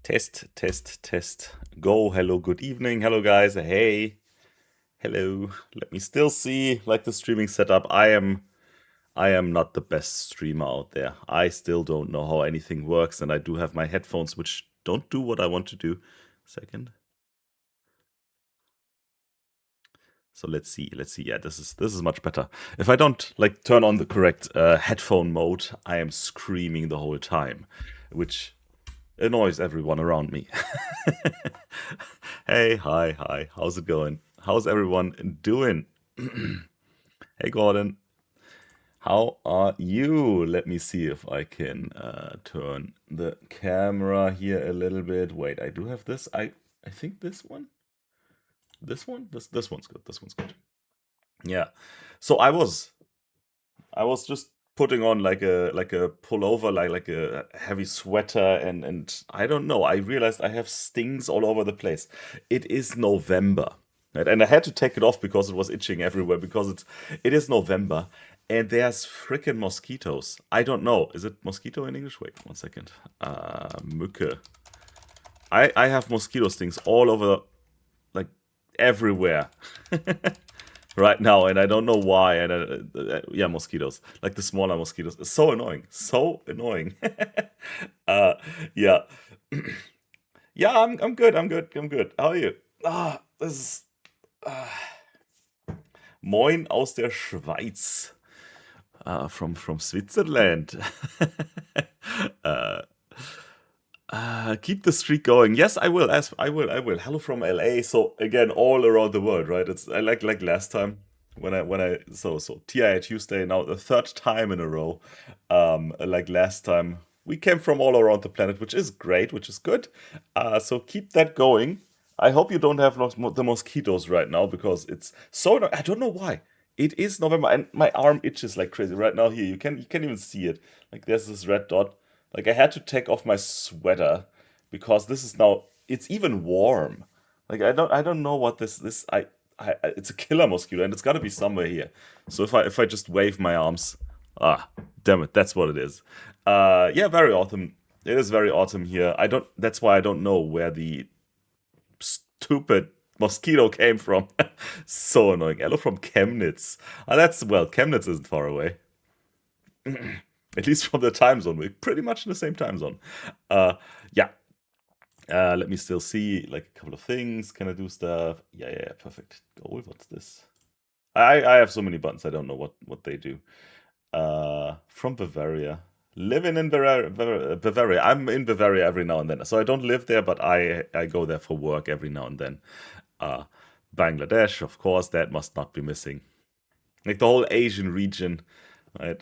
Test, test, test. Go. Hello, good evening. Hello, guys. Hey. Hello. Let me still see like the streaming setup. I am not the best streamer out there. I still don't know how anything works, and I do have my headphones which don't do what I want to do. Second. So let's see. Let's see. Yeah, this is much better. If I don't like turn on the correct headphone mode, I am screaming the whole time, which annoys everyone around me. Hey, hi. How's it going? How's everyone doing? Hey, Gordon. How are you? Let me see if I can turn the camera here a little bit. Wait, I do have this. I think this one. This one. This one's good. This one's good. Yeah. So I was just putting on like a pullover, like a heavy sweater, and I don't know. I realized I have stings all over the place. It is November, right? And I had to take it off because it was itching everywhere because it is November, and there's freaking mosquitoes. I don't know. Is it mosquito in English? Wait, 1 second. Mücke. I have mosquito stings all over, like everywhere. Right now, and I don't know why. And yeah, mosquitoes, like the smaller mosquitoes, it's so annoying, so annoying. uh, yeah, yeah. I'm good. I'm good. I'm good. How are you? Das ist Moin aus der Schweiz, from Switzerland. uh, keep the streak going. Yes, I will. As I will. I will. Hello from LA. So again, all around the world, right? It's I like last time when I so TIA Tuesday now the third time in a row. Like last time we came from all around the planet, which is great, which is good. So keep that going. I hope you don't have the mosquitoes right now because it's so. I don't know why. It is November and my arm itches like crazy right now. Here you can even see it. Like there's this red dot. Like I had to take off my sweater because this is now it's even warm. Like I don't know what this it's a killer mosquito and it's got to be somewhere here. So if I just wave my arms, damn it, that's what it is. Yeah, very autumn. It is very autumn here. I don't. That's why I don't know where the stupid mosquito came from. So annoying. Hello from Chemnitz. That's well, Chemnitz isn't far away. At least from the time zone. We're pretty much in the same time zone. Yeah. Let me still see like a couple of things. Can I do stuff? Yeah. Perfect. Goal. What's this? I have so many buttons. I don't know what they do. From Bavaria. Living in Bavaria. I'm in Bavaria every now and then. So I don't live there, but I go there for work every now and then. Uh, Bangladesh, of course, that must not be missing. Like the whole Asian region, right?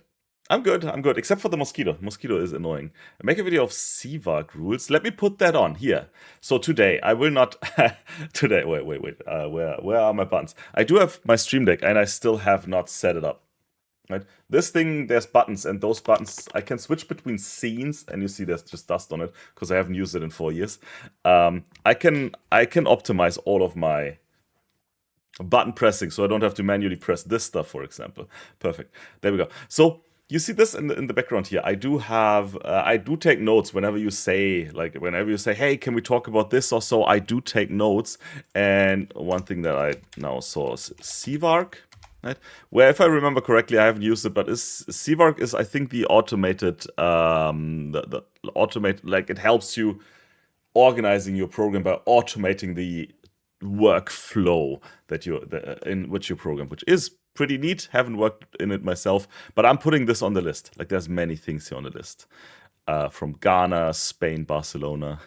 I'm good. I'm good, except for the mosquito. Mosquito is annoying. Make a video of CVARC rules. Let me put that on here. So today I will not. Today, wait. Where are my buttons? I do have my Stream Deck, and I still have not set it up. Right. This thing, there's buttons, and those buttons I can switch between scenes, and you see there's just dust on it because I haven't used it in 4 years. I can optimize all of my button pressing, so I don't have to manually press this stuff, for example. Perfect. There we go. So you see this in the background here. I do take notes whenever you say hey, can we talk about this or so. I do take notes, and one thing that I now saw is CVARC. Right? Where, if I remember correctly, I haven't used it, but CVARC is, I think, the automated, the automate, like it helps you organizing your program by automating the workflow in which you program, which is pretty neat. Haven't worked in it myself, but I'm putting this on the list. Like there's many things here on the list. From Ghana, Spain, Barcelona.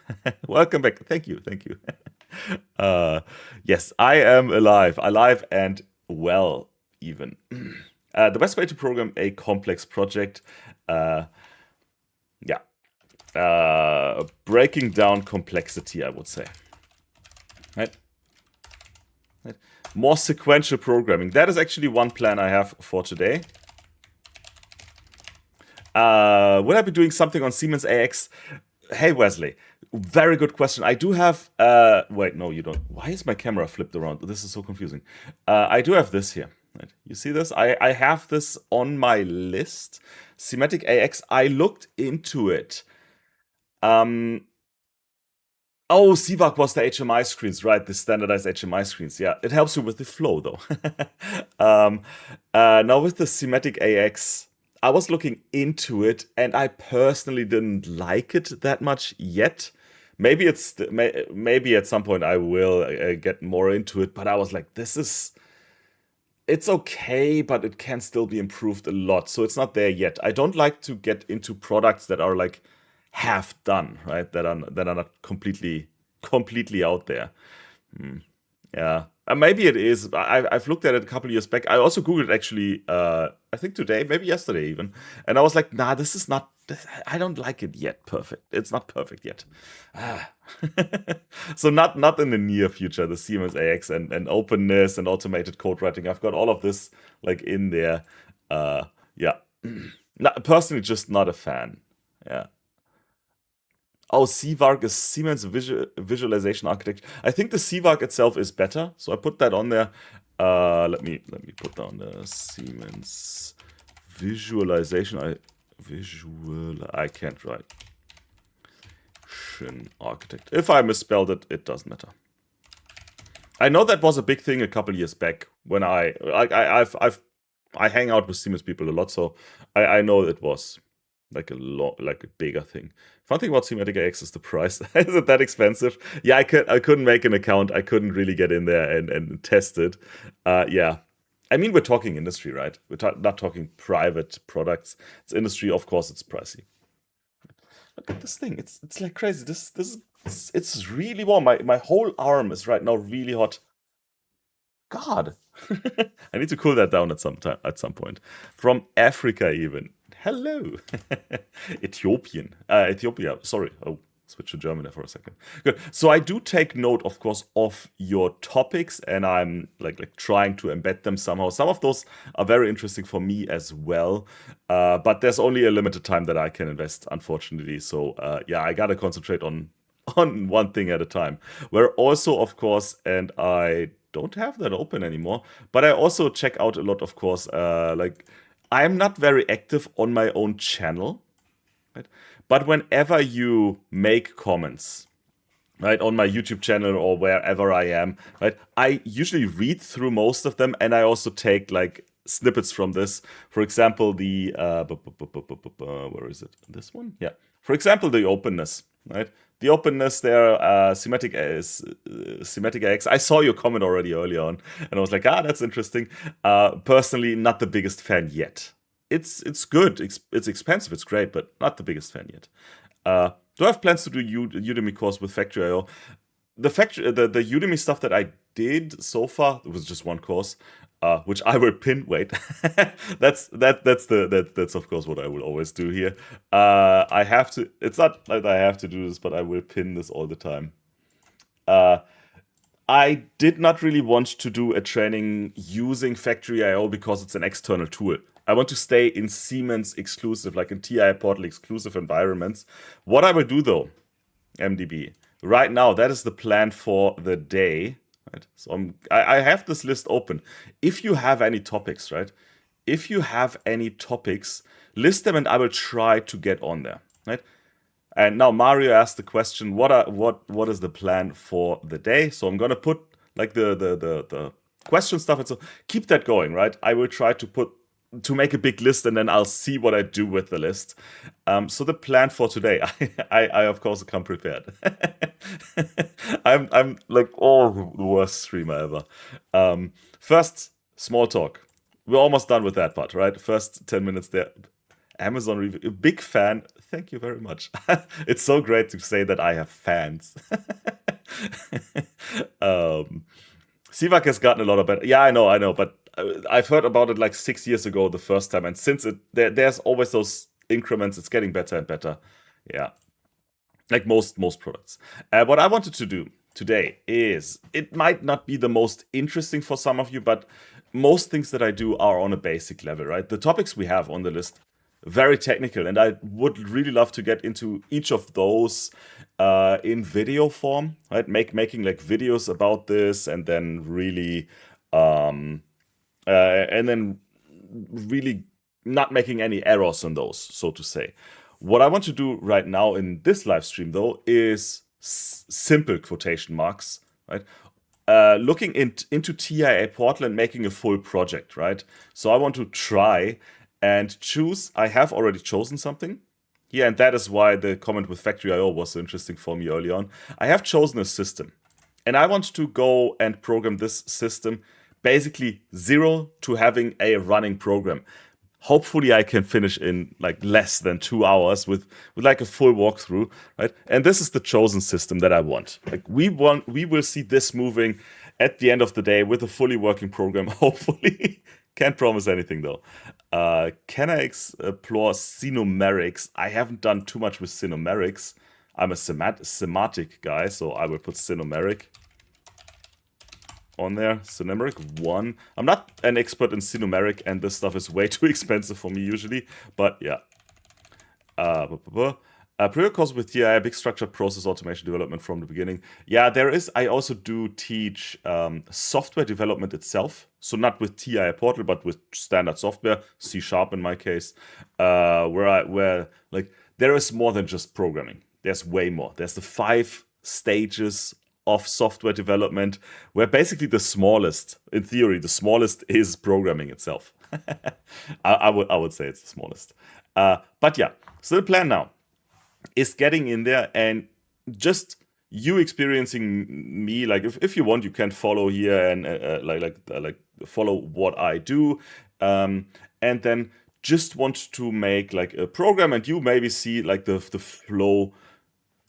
Welcome back. Thank you. Yes, I am alive and well, even. The best way to program a complex project, yeah, breaking down complexity, I would say. Right? More sequential programming. That is actually one plan I have for today. Will I be doing something on Siemens AX? Hey, Wesley. Very good question. I do have. Wait, no, you don't. Why is my camera flipped around? This is so confusing. I do have this here. Right? You see this? I have this on my list. Semantic AX. I looked into it. Oh, CVAC was the HMI screens, right? The standardized HMI screens. Yeah, it helps you with the flow, though. um, Now with the Semantic AX, I was looking into it, and I personally didn't like it that much yet. Maybe at some point I will get more into it, but I was like, it's okay, but it can still be improved a lot. So it's not there yet. I don't like to get into products that are like half done, right? That are not completely out there. Yeah, maybe it is. I've looked at it a couple of years back. I also googled actually. I think today, maybe yesterday even, and I was like, nah, this is not. I don't like it yet. Perfect. It's not perfect yet. Ah. So not in the near future. The Siemens AX and openness and automated code writing. I've got all of this like in there. Yeah. Personally, just not a fan. Yeah. Oh, CVARC is Siemens Visualization Architecture. I think the CVARC itself is better, so I put that on there. Let me put down the Siemens Visualization. I can't write. Architect. If I misspelled it, it doesn't matter. I know that was a big thing a couple years back when I hang out with Siemens people a lot, so I know it was like a bigger thing. Fun thing about Semantic AX is the price. Is it that expensive? Yeah, I couldn't make an account. I couldn't really get in there and test it. Yeah. I mean, we're talking industry, right? We're not talking private products. It's industry, of course. It's pricey. Look at this thing. It's like crazy. It's really warm. My whole arm is right now really hot. God, I need to cool that down at some point. From Africa, even. Hello, Ethiopia. Sorry. Oh, switch to German there for a second. Good. So I do take note, of course, of your topics, and I'm like trying to embed them somehow. Some of those are very interesting for me as well, but there's only a limited time that I can invest, unfortunately. So yeah, I gotta concentrate on one thing at a time. Where also, of course, and I don't have that open anymore, but I also check out a lot, of course. Like I'm not very active on my own channel, right? But whenever you make comments, right, on my YouTube channel or wherever I am, right, I usually read through most of them, and I also take like snippets from this. For example, the where is it? This one, yeah. For example, the openness, right? The openness there, Semantic X. I saw your comment already early on, and I was like, that's interesting. Personally, not the biggest fan yet. It's good. It's expensive. It's great, but not the biggest fan yet. Do I have plans to do Udemy course with Factory.io? The Udemy stuff that I did so far, it was just one course, which I will pin. Wait, that's of course what I will always do here. I have to. It's not that I have to do this, but I will pin this all the time. I did not really want to do a training using Factory.io because it's an external tool. I want to stay in Siemens exclusive, like in TI Portal exclusive environments. What I will do though, MDB, right now, that is the plan for the day. Right? So I have this list open. If you have any topics, right? If you have any topics, list them and I will try to get on there. Right? And now Mario asked the question, what is the plan for the day? So I'm gonna put like the question stuff, and so keep that going, right? I will try to make a big list, and then I'll see what I do with the list. So the plan for today, I of course come prepared. I'm like the worst streamer ever. First, small talk. We're almost done with that part, right? First 10 minutes there. Amazon review. Big fan. Thank you very much. It's so great to say that I have fans. CVAC has gotten a lot of better. Yeah, I know, but I've heard about it like 6 years ago the first time, and since there's always those increments. It's getting better and better. Yeah, like most products. What I wanted to do today is, it might not be the most interesting for some of you, but most things that I do are on a basic level, right? The topics we have on the list, very technical, and I would really love to get into each of those in video form, right? Making like videos about this, and then really not making any errors on those, so to say. What I want to do right now in this live stream, though, is simple quotation marks, right? Looking into TIA Portal and making a full project, right? So I want to try and choose. I have already chosen something. Yeah, and that is why the comment with Factory.io was so interesting for me early on. I have chosen a system, and I want to go and program this system basically zero to having a running program. Hopefully I can finish in like less than 2 hours with like a full walkthrough, right? And this is the chosen system that I want. Like we will see this moving at the end of the day with a fully working program, hopefully. Can't promise anything though. Can I explore cinematics? I haven't done too much with cinematics. I'm a semantic guy, so I will put cinemeric on there. Cinemeric 1. I'm not an expert in cinemeric, and this stuff is way too expensive for me usually, but yeah. Pre-course with TI, big structured process automation development from the beginning. Yeah, there is. I also do teach software development itself. So not with TI Portal, but with standard software, C# in my case, where like there is more than just programming. There's way more. There's the 5 stages of software development, where basically the smallest, in theory, the smallest is programming itself. I would say it's the smallest. But yeah, so the plan now is getting in there and just you experiencing me. Like if you want, you can follow here and like follow what I do, and then just want to make like a program, and you maybe see like the flow,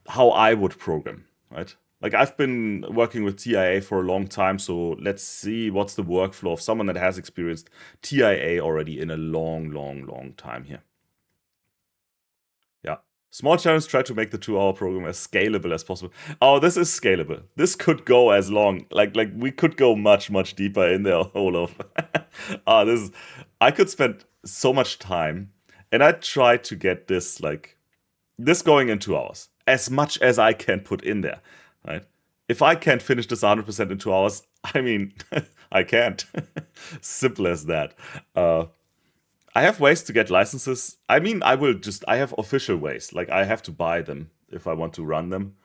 how I would program, right? Like I've been working with TIA for a long time, so let's see what's the workflow of someone that has experienced TIA already in a long time here. Yeah. Small challenge, try to make the 2-hour program as scalable as possible. Oh, this is scalable. This could go as long. Like we could go much deeper in there, Olaf. I could spend so much time, and I try to get this going in 2 hours. As much as I can put in there, right? If I can't finish this 100% in 2 hours, I mean, I can't. Simple as that. I have ways to get licenses. I mean, I have official ways. Like, I have to buy them if I want to run them.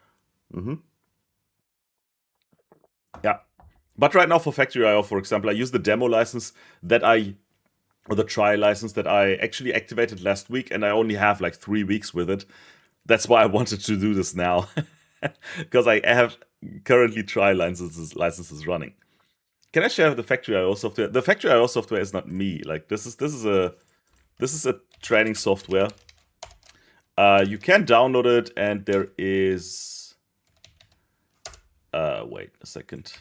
Yeah. But right now for Factory.io, for example, I use the demo license or the trial license that I actually activated last week, and I only have like 3 weeks with it. That's why I wanted to do this now, because I have currently trial licenses running. Can I share the Factory.io software? The Factory.io software is not me. Like this is a training software. You can download it, and there is. Wait a second.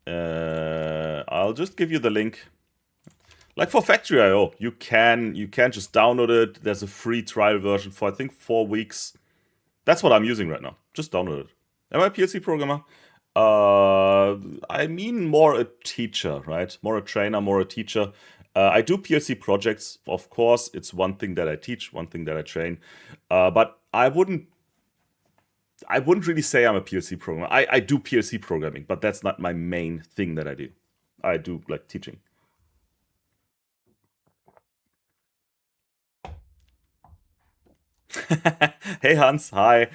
I'll just give you the link. Like for Factory.io, you can just download it. There's a free trial version for I think 4 weeks. That's what I'm using right now. Just download it. Am I a PLC programmer? I mean more a teacher, right? More a trainer, more a teacher. I do PLC projects, of course. It's one thing that I teach, one thing that I train. But I wouldn't really say I'm a PLC programmer. I do PLC programming, but that's not my main thing that I do. I do like teaching. Hey Hans, hi.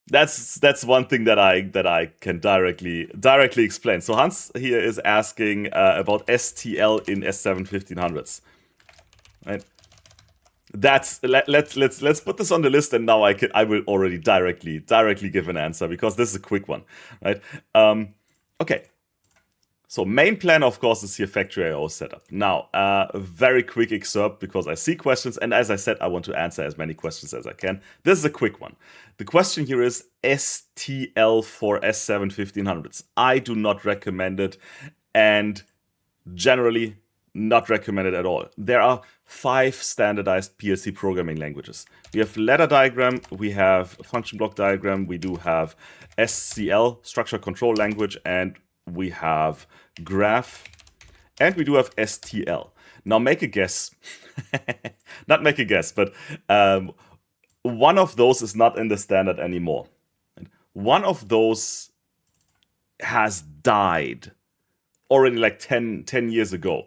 That's one thing that I can directly explain. So Hans here is asking about STL in S7 1500s. Right. Let's put this on the list, and now I will already directly give an answer, because this is a quick one, right? Okay. So main plan, of course, is here Factory.io setup. Now, a very quick excerpt, because I see questions, and as I said, I want to answer as many questions as I can. This is a quick one. The question here is STL for S7 1500s. I do not recommend it, and generally not recommended at all. There are 5 standardized PLC programming languages. We have ladder diagram, we have function block diagram, we do have SCL, structure control language, and we have graph, and we do have STL. Now make a guess. Not make a guess, but one of those is not in the standard anymore. One of those has died already like 10 years ago,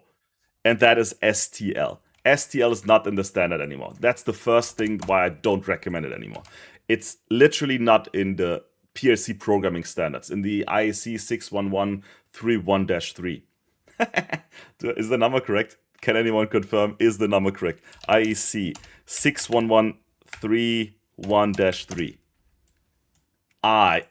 and that is STL. STL is not in the standard anymore. That's the first thing why I don't recommend it anymore. It's literally not in the PLC programming standards, in the IEC 61131-3. Is the number correct? Can anyone confirm? Is the number correct? IEC 61131-3. I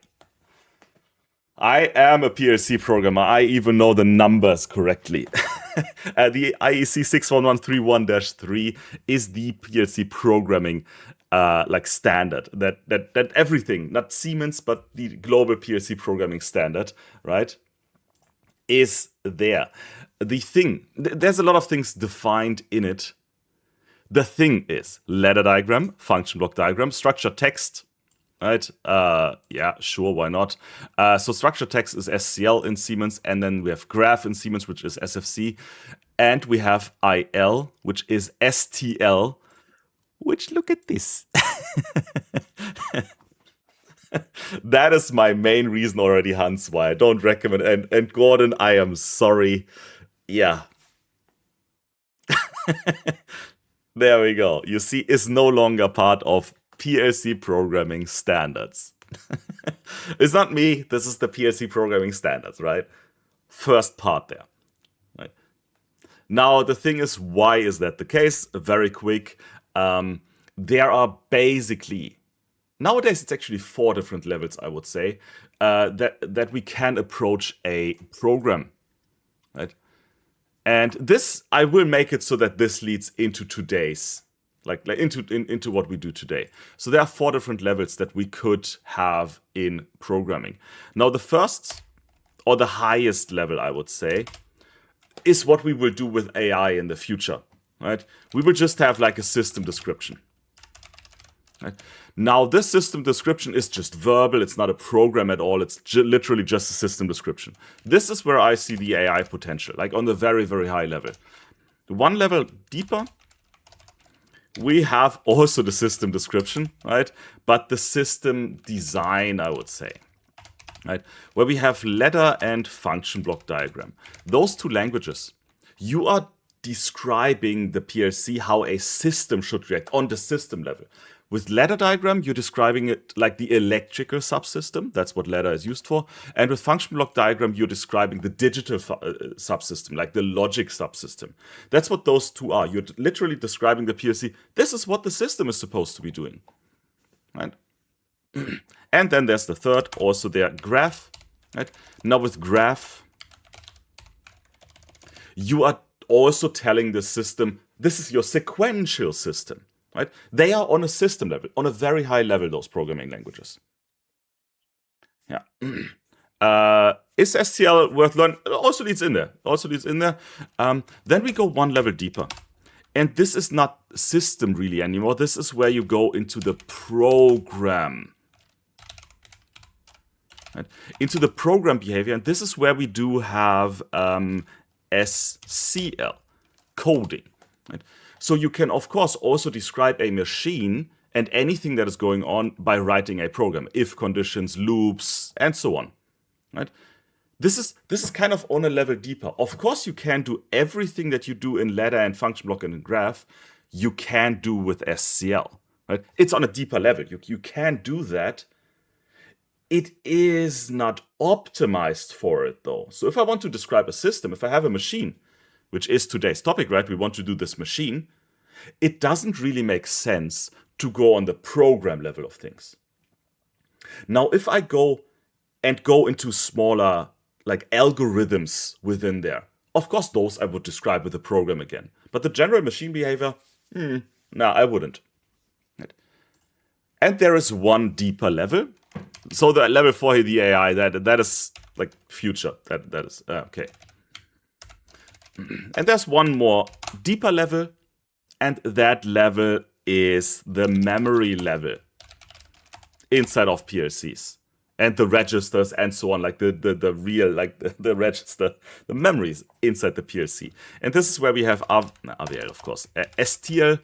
am a PLC programmer. I even know the numbers correctly. The IEC 61131-3 is the PLC programming like standard that everything, not Siemens, but the global PLC programming standard, right, is there. The thing, there's a lot of things defined in it. The thing is ladder diagram, function block diagram, structured text, right? Yeah, sure, why not? So structured text is SCL in Siemens, and then we have graph in Siemens, which is SFC, and we have IL, which is STL, which, look at this. That is my main reason already, Hans, why I don't recommend it. And Gordon, I am sorry. Yeah. There we go. You see, it's no longer part of PLC programming standards. It's not me. This is the PLC programming standards, right? First part there. Right. Now, the thing is, why is that the case? Very quick. There are basically, nowadays it's actually 4 different levels, I would say, that we can approach a program, right? And this, I will make it so that this leads into today's, into what we do today. So there are 4 different levels that we could have in programming. Now, the first, or the highest level, I would say, is what we will do with AI in the future, right? We will just have like a system description. Right? Now, this system description is just verbal. It's not a program at all. It's literally just a system description. This is where I see the AI potential, like on the very, very high level. One level deeper, we have also the system description, right? But the system design, I would say, right? Where we have ladder and function block diagram. Those 2 languages, you are describing the PLC, how a system should react on the system level. With ladder diagram, you're describing it like the electrical subsystem. That's what ladder is used for. And with function block diagram, you're describing the digital subsystem, like the logic subsystem. That's what those 2 are. You're literally describing the PLC. This is what the system is supposed to be doing, right? And then there's the third, also there, graph, right? Now with graph, you are also telling the system, this is your sequential system. Right? They are on a system level, on a very high level, those programming languages. Yeah. Is STL worth learning? Also leads in there. Then we go one level deeper. And this is not system really anymore. This is where you go into the program. Right? Into the program behavior. And this is where we do have SCL, coding. Right? So you can, of course, also describe a machine and anything that is going on by writing a program, if conditions, loops, and so on. Right? This is kind of on a level deeper. Of course, you can do everything that you do in ladder and function block and in graph. You can do with SCL. Right? It's on a deeper level. You can do that. It is not optimized for it, though. So if I want to describe a system, if I have a machine, which is today's topic, right? We want to do this machine. It doesn't really make sense to go on the program level of things. Now, if I go into smaller, like algorithms within there, of course, those I would describe with a program again. But the general machine behavior, no, I wouldn't. And there is one deeper level. So the level 4 the AI, that is like future. That is, okay. And there's one more deeper level, and that level is the memory level inside of PLCs and the registers and so on, like the real, like the register, the memories inside the PLC. And this is where we have AVL, of course, STL.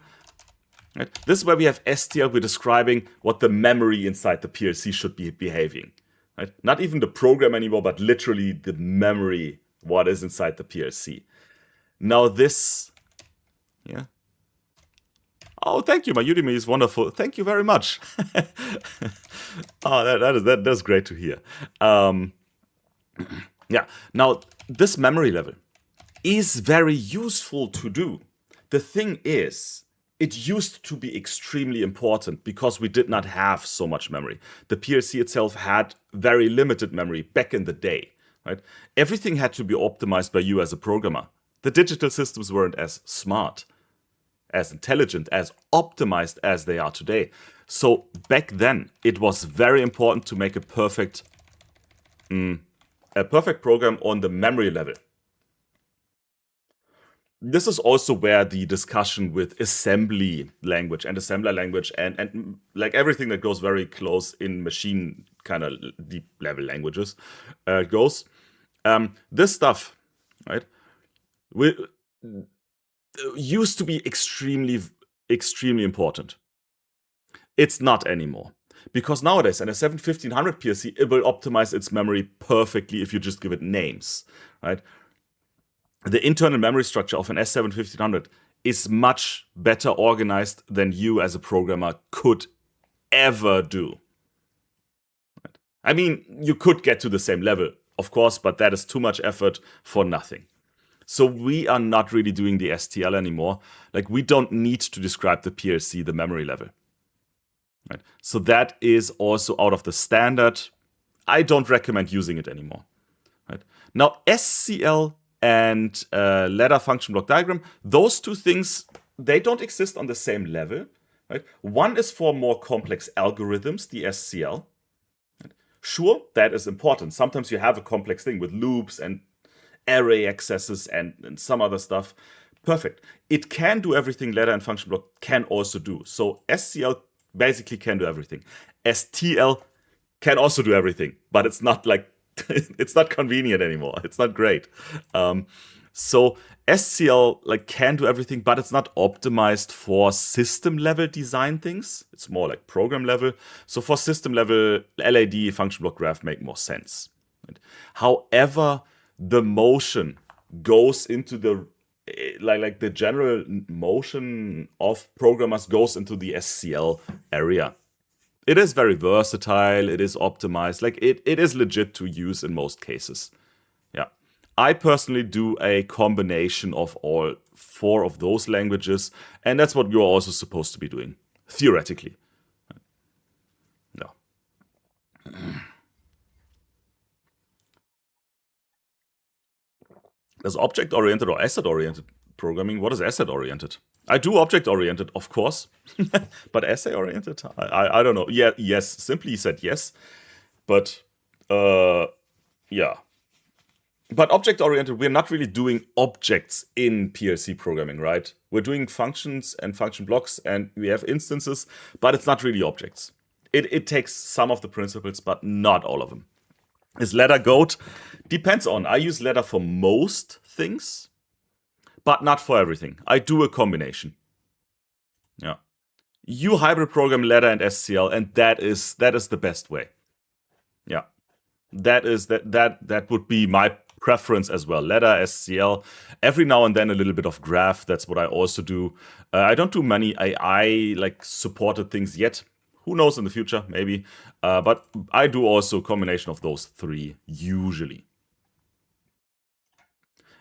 Right? This is where we have STL. We're describing what the memory inside the PLC should be behaving. Right? Not even the program anymore, but literally the memory, what is inside the PLC. Now this, yeah, Oh, thank you. My Udemy is wonderful. Thank you very much. Oh, that's great to hear. Yeah. Now, this memory level is very useful to do. The thing is, it used to be extremely important because we did not have so much memory. The PLC itself had very limited memory back in the day, right? Everything had to be optimized by you as a programmer. The digital systems weren't as smart, as intelligent, as optimized as they are today. So back then, it was very important to make a perfect program on the memory level. This is also where the discussion with assembly language and assembler language and like everything that goes very close in machine kind of deep level languages goes. This stuff, right, used to be extremely important. It's not anymore. Because nowadays, in a 1500 PLC, it will optimize its memory perfectly if you just give it names, right? The internal memory structure of an S7 1500 is much better organized than you as a programmer could ever do. I mean, you could get to the same level, of course, but that is too much effort for nothing. So we are not really doing the STL anymore. Like, we don't need to describe the PLC, the memory level. Right? So that is also out of the standard. I don't recommend using it anymore. Right? Now, SCL and ladder function block diagram, those two things, they don't exist on the same level. Right? One is for more complex algorithms, the SCL. Right? Sure, that is important. Sometimes you have a complex thing with loops and array accesses and some other stuff. Perfect. It can do everything ladder and function block can also do. So SCL basically can do everything. STL can also do everything, but it's not like it's not convenient anymore. It's not great. So SCL like can do everything, but it's not optimized for system level design things. It's more like program level. So for system level, LAD function block graph make more sense. Right? However, the motion goes into the like the general motion of programmers goes into the SCL area. It is very versatile. It is optimized. Like it is legit to use in most cases. Yeah. I personally do a combination of all 4 of those languages, and that's what you're also supposed to be doing, theoretically. No. There's object-oriented or asset-oriented programming. What is asset-oriented? I do object-oriented, of course, but assay-oriented? I don't know. Yeah, yes. Simply said yes, but yeah. But object-oriented, we're not really doing objects in PLC programming, right? We're doing functions and function blocks, and we have instances, but it's not really objects. It takes some of the principles, but not all of them. Is ladder GOAT? Depends on. I use ladder for most things, but not for everything. I do a combination. Yeah. You hybrid program ladder and SCL, and that is the best way. Yeah. That would be my preference as well. Ladder, SCL. Every now and then a little bit of graph. That's what I also do. I don't do many AI like supported things yet. Who knows in the future, maybe. But I do also a combination of those 3 usually.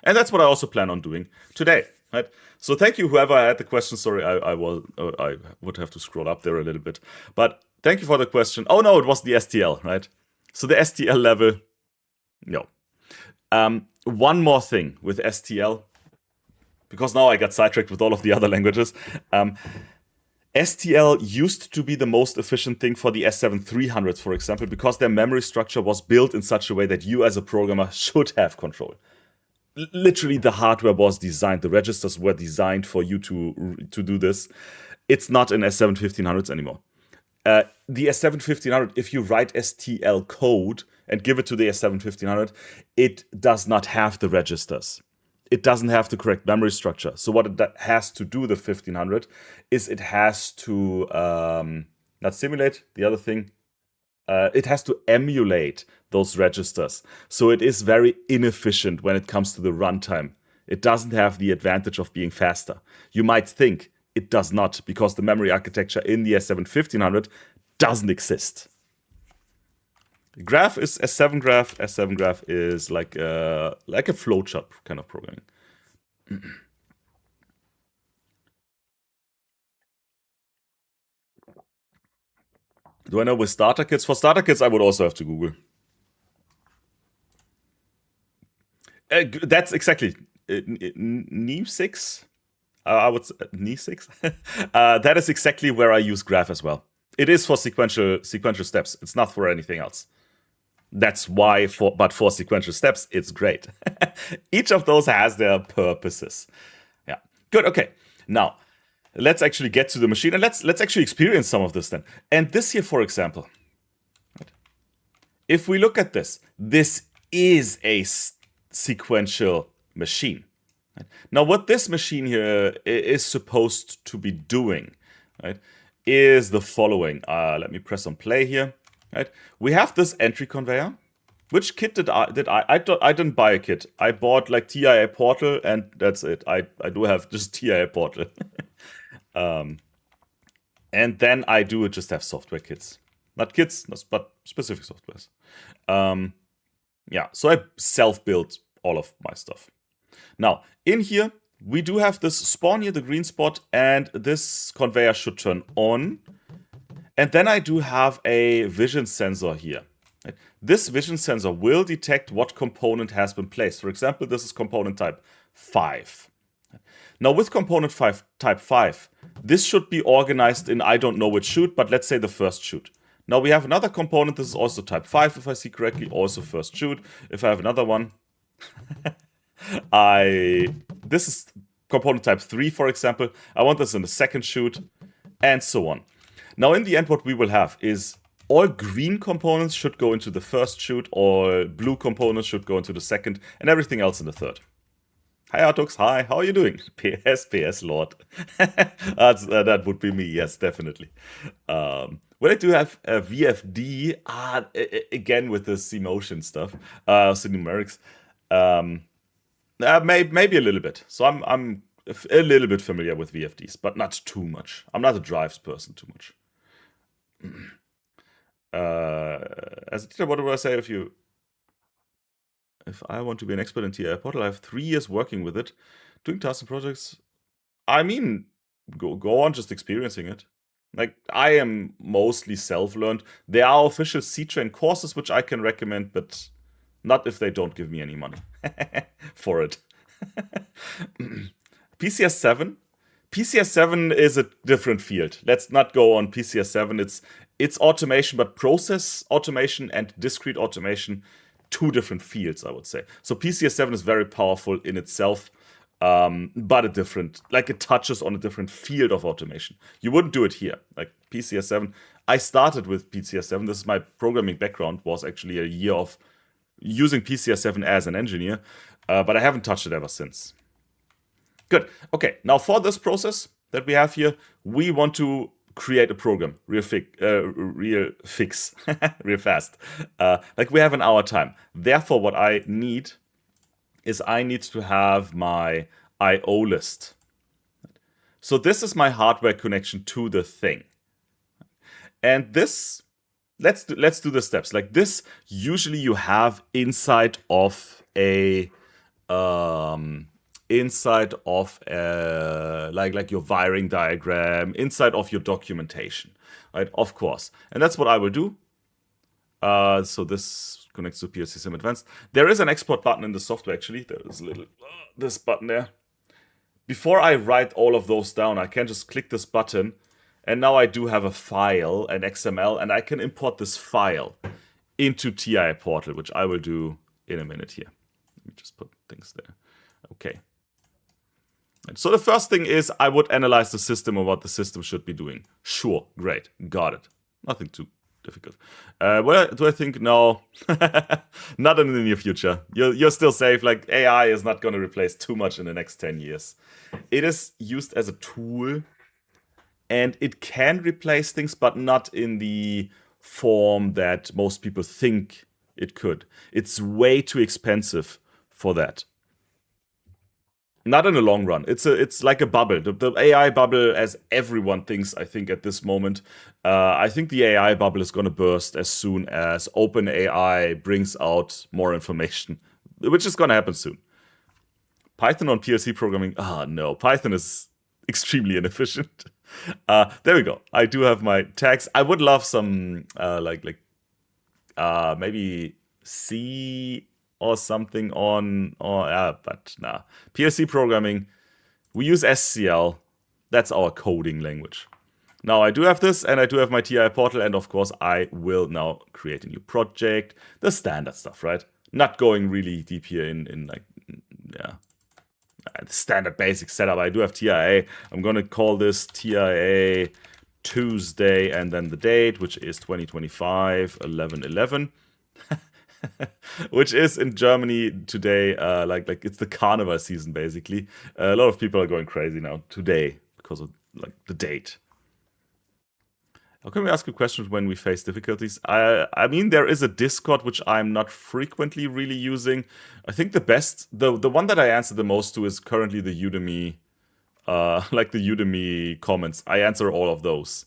And that's what I also plan on doing today. Right? So thank you, whoever had the question. Sorry, I would have to scroll up there a little bit. But thank you for the question. Oh no, it was the STL, right? So the STL level, no. One more thing with STL, because now I got sidetracked with all of the other languages. STL used to be the most efficient thing for the S7 300s, for example, because their memory structure was built in such a way that you as a programmer should have control. Literally, the hardware was designed, the registers were designed for you to do this. It's not in S7 1500s anymore. The S7 1500, if you write STL code and give it to the S7 1500, it does not have the registers. It doesn't have the correct memory structure. So what it has to do, the 1500, is it has to not simulate, the other thing, it has to emulate those registers. So it is very inefficient when it comes to the runtime. It doesn't have the advantage of being faster. You might think it does not, because the memory architecture in the S7-1500 doesn't exist. Graph is S7 graph. S7 graph is like a flowchart kind of programming. Do I know with starter kits? For starter kits, I would also have to Google. That's exactly NIM 6. I would say NIM 6. That is exactly where I use graph as well. It is for sequential steps. It's not for anything else. That's why, but for sequential steps, it's great. Each of those has their purposes. Yeah, good. Okay, now let's actually get to the machine and let's actually experience some of this then. And this here, for example, if we look at this, this is a sequential machine. Now, what this machine here is supposed to be doing, right, is the following. Let me press on play here. Right, we have this entry conveyor. Which kit did I didn't buy a kit. I bought like TIA Portal and that's it. I do have just TIA Portal. And then I do just have software kits. Not kits, but specific softwares. Yeah, so I self-built all of my stuff. Now, in here, we do have this spawn here, the green spot, and this conveyor should turn on. And then I do have a vision sensor here. This vision sensor will detect what component has been placed. For example, this is component type 5. Now with component type 5, this should be organized in, I don't know which chute, but let's say the first chute. Now we have another component, this is also type 5 if I see correctly, also first chute. If I have another one, this is component type 3, for example. I want this in the second chute, and so on. Now, in the end, what we will have is all green components should go into the first chute, all blue components should go into the second, and everything else in the third. Hi, Artux. Hi, how are you doing? PS, Lord. That would be me, yes, definitely. When I do have a VFD, again with the C-motion stuff, numerics, maybe a little bit. So I'm a little bit familiar with VFDs, but not too much. I'm not a drives person too much. As a teacher, what do I say if I want to be an expert in TI Portal? I have 3 years working with it, doing tasks and projects. I mean, go on just experiencing it. Like, I am mostly self-learned. There are official C-Train courses which I can recommend, but not if they don't give me any money for it. PCS7. PCS7 is a different field. Let's not go on PCS7. It's automation, but process automation and discrete automation, 2 different fields, I would say. So PCS7 is very powerful in itself, but it touches on a different field of automation. You wouldn't do it here. Like PCS7, I started with PCS7. This is my programming background, was actually a year of using PCS7 as an engineer, but I haven't touched it ever since. Good. Okay, now for this process that we have here, we want to create a program real fast. Like we have an hour time. Therefore, what I need is I need to have my I/O list. So this is my hardware connection to the thing. And this, let's do the steps. Like this, usually you have inside of like your wiring diagram, inside of your documentation, right? Of course. And that's what I will do. So this connects to PLC Sim Advanced. There is an export button in the software, actually. There is a little, this button there. Before I write all of those down, I can just click this button. And now I do have a file, an XML, and I can import this file into TI Portal, which I will do in a minute here. Let me just put things there. Okay. So the first thing is I would analyze the system or what the system should be doing. Sure, great, got it. Nothing too difficult. What do I think? No, not in the near future. You're still safe. Like AI is not going to replace too much in the next 10 years. It is used as a tool, and it can replace things, but not in the form that most people think it could. It's way too expensive for that. Not in the long run. It's like a bubble. The AI bubble, as everyone thinks, I think at this moment. I think the AI bubble is going to burst as soon as OpenAI brings out more information, which is going to happen soon. Python on PLC programming. Ah, no. Python is extremely inefficient. There we go. I do have my tags. I would love some maybe C or something on, or but nah. PLC programming, we use SCL. That's our coding language. Now I do have this, and I do have my TI portal, and of course I will now create a new project. The standard stuff, right? Not going really deep here in like, yeah, the standard basic setup. I do have TIA. I'm gonna call this TIA Tuesday, and then the date, which is 2025 11/11. Which is in Germany today, like it's the carnival season basically. A lot of people are going crazy now today because of like the date. How can we ask a question when we face difficulties? I mean, there is a Discord which I'm not frequently really using. I think the one that I answer the most to is currently the Udemy, like the Udemy comments. I answer all of those.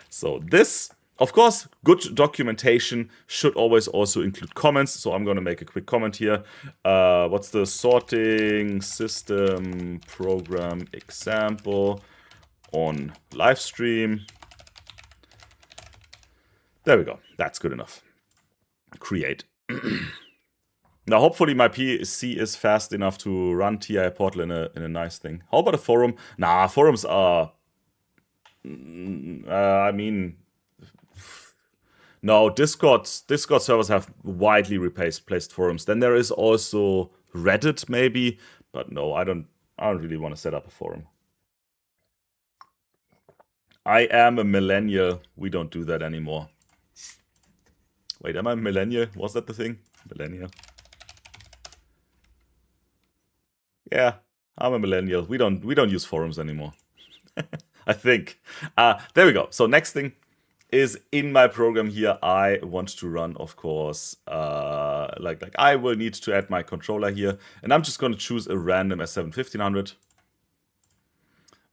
So this, of course, good documentation should always also include comments. So I'm going to make a quick comment here. What's the sorting system program example on live stream? There we go. That's good enough. Create. Now, hopefully my PC is fast enough to run TI portal in a nice thing. How about a forum? Nah, forums are... I mean... No, Discord servers have widely replaced forums. Then there is also Reddit, maybe, but no, I don't really want to set up a forum. I am a millennial. We don't do that anymore. Wait, am I a millennial? Was that the thing? Millennial. Yeah, I'm a millennial. We don't use forums anymore. I think. There we go. So next thing is in my program here, I want to run, of course, like I will need to add my controller here, and I'm just going to choose a random S7 1500.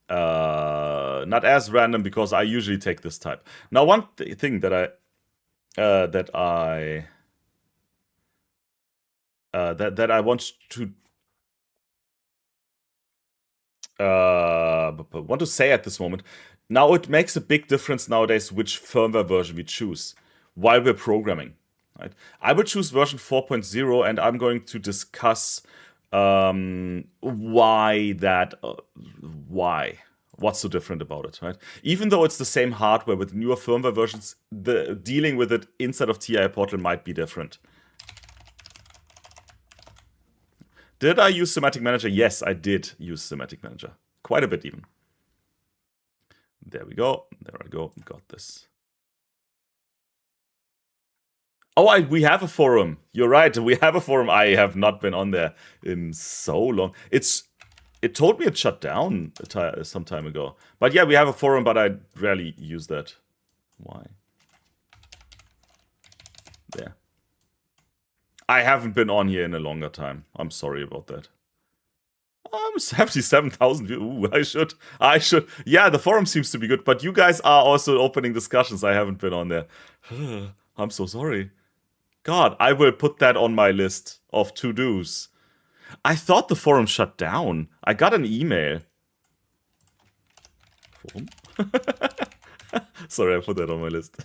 Not as random because I usually take this type. Now, one thing that I want to say at this moment. Now it makes a big difference nowadays which firmware version we choose while we're programming. Right? I will choose version 4.0, and I'm going to discuss why that. Why? What's so different about it? Right? Even though it's the same hardware with newer firmware versions, the dealing with it inside of TI Portal might be different. Did I use Semantic Manager? Yes, I did use Semantic Manager. Quite a bit even. There we go. There I go. Got this. Oh, we have a forum. You're right. We have a forum. I have not been on there in so long. It told me it shut down some time ago. But yeah, we have a forum, but I rarely use that. Why? There. I haven't been on here in a longer time. I'm sorry about that. 77,000 views. Ooh, I should. Yeah, the forum seems to be good, but you guys are also opening discussions. I haven't been on there. I'm so sorry. God, I will put that on my list of to-dos. I thought the forum shut down. I got an email. Forum? Sorry, I put that on my list.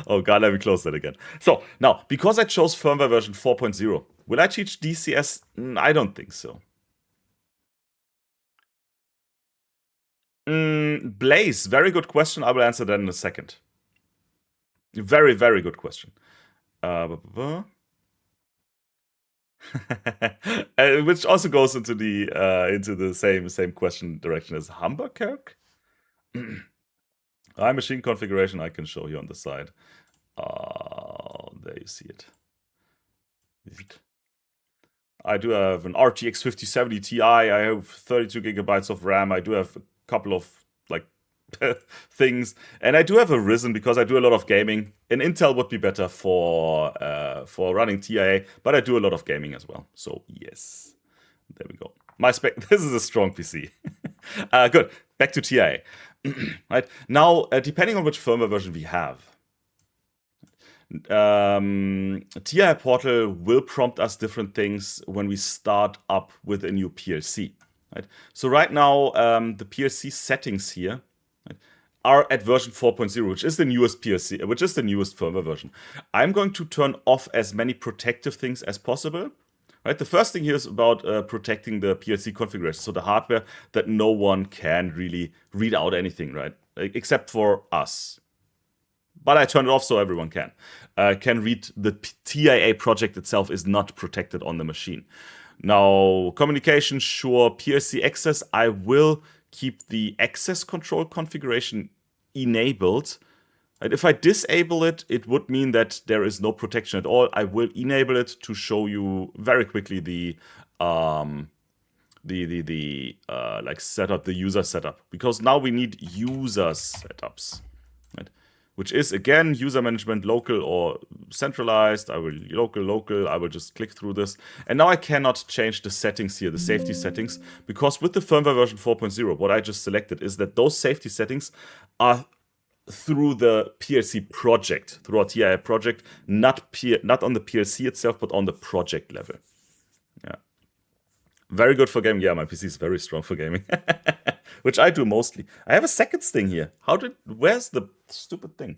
Oh god, let me close that again. So, now, because I chose firmware version 4.0, will I teach DCS? I don't think so. Blaze, very good question. I will answer that in a second. Very, very good question. Which also goes into the same question direction as Hamburg. Machine configuration I can show you on the side. There you see it. I do have an RTX 5070 Ti. I have 32 gigabytes of RAM. I do have a couple of like things, and I do have a Ryzen because I do a lot of gaming. An Intel would be better for running TIA, but I do a lot of gaming as well. So yes, There we go. My spec. This is a strong PC. Good. Back to TIA. Right now, depending on which firmware version we have, TIA Portal will prompt us different things when we start up with a new PLC. Right. So right now, the PLC settings here, right, are at version 4.0, which is the newest PLC, which is the newest firmware version. I'm going to turn off as many protective things as possible. Right, the first thing here is about protecting the PLC configuration, so the hardware that no one can really read out anything, right? Except for us. But I turn it off so everyone can read. The TIA project itself is not protected on the machine. Now, communication, sure. PLC access, I will keep the access control configuration enabled. And if I disable it, it would mean that there is no protection at all. I will enable it to show you very quickly the like setup, the user setup, because now we need user setups, right? Which is again user management, local or centralized. I will local. I will just click through this, and now I cannot change the settings here, the safety settings, because with the firmware version 4.0, what I just selected is that those safety settings are through the PLC project, through our TIA project, not on the PLC itself, but on the project level. Yeah, very good for gaming. Yeah, my PC is very strong for gaming, which I do mostly. I have a seconds thing here. Where's the stupid thing?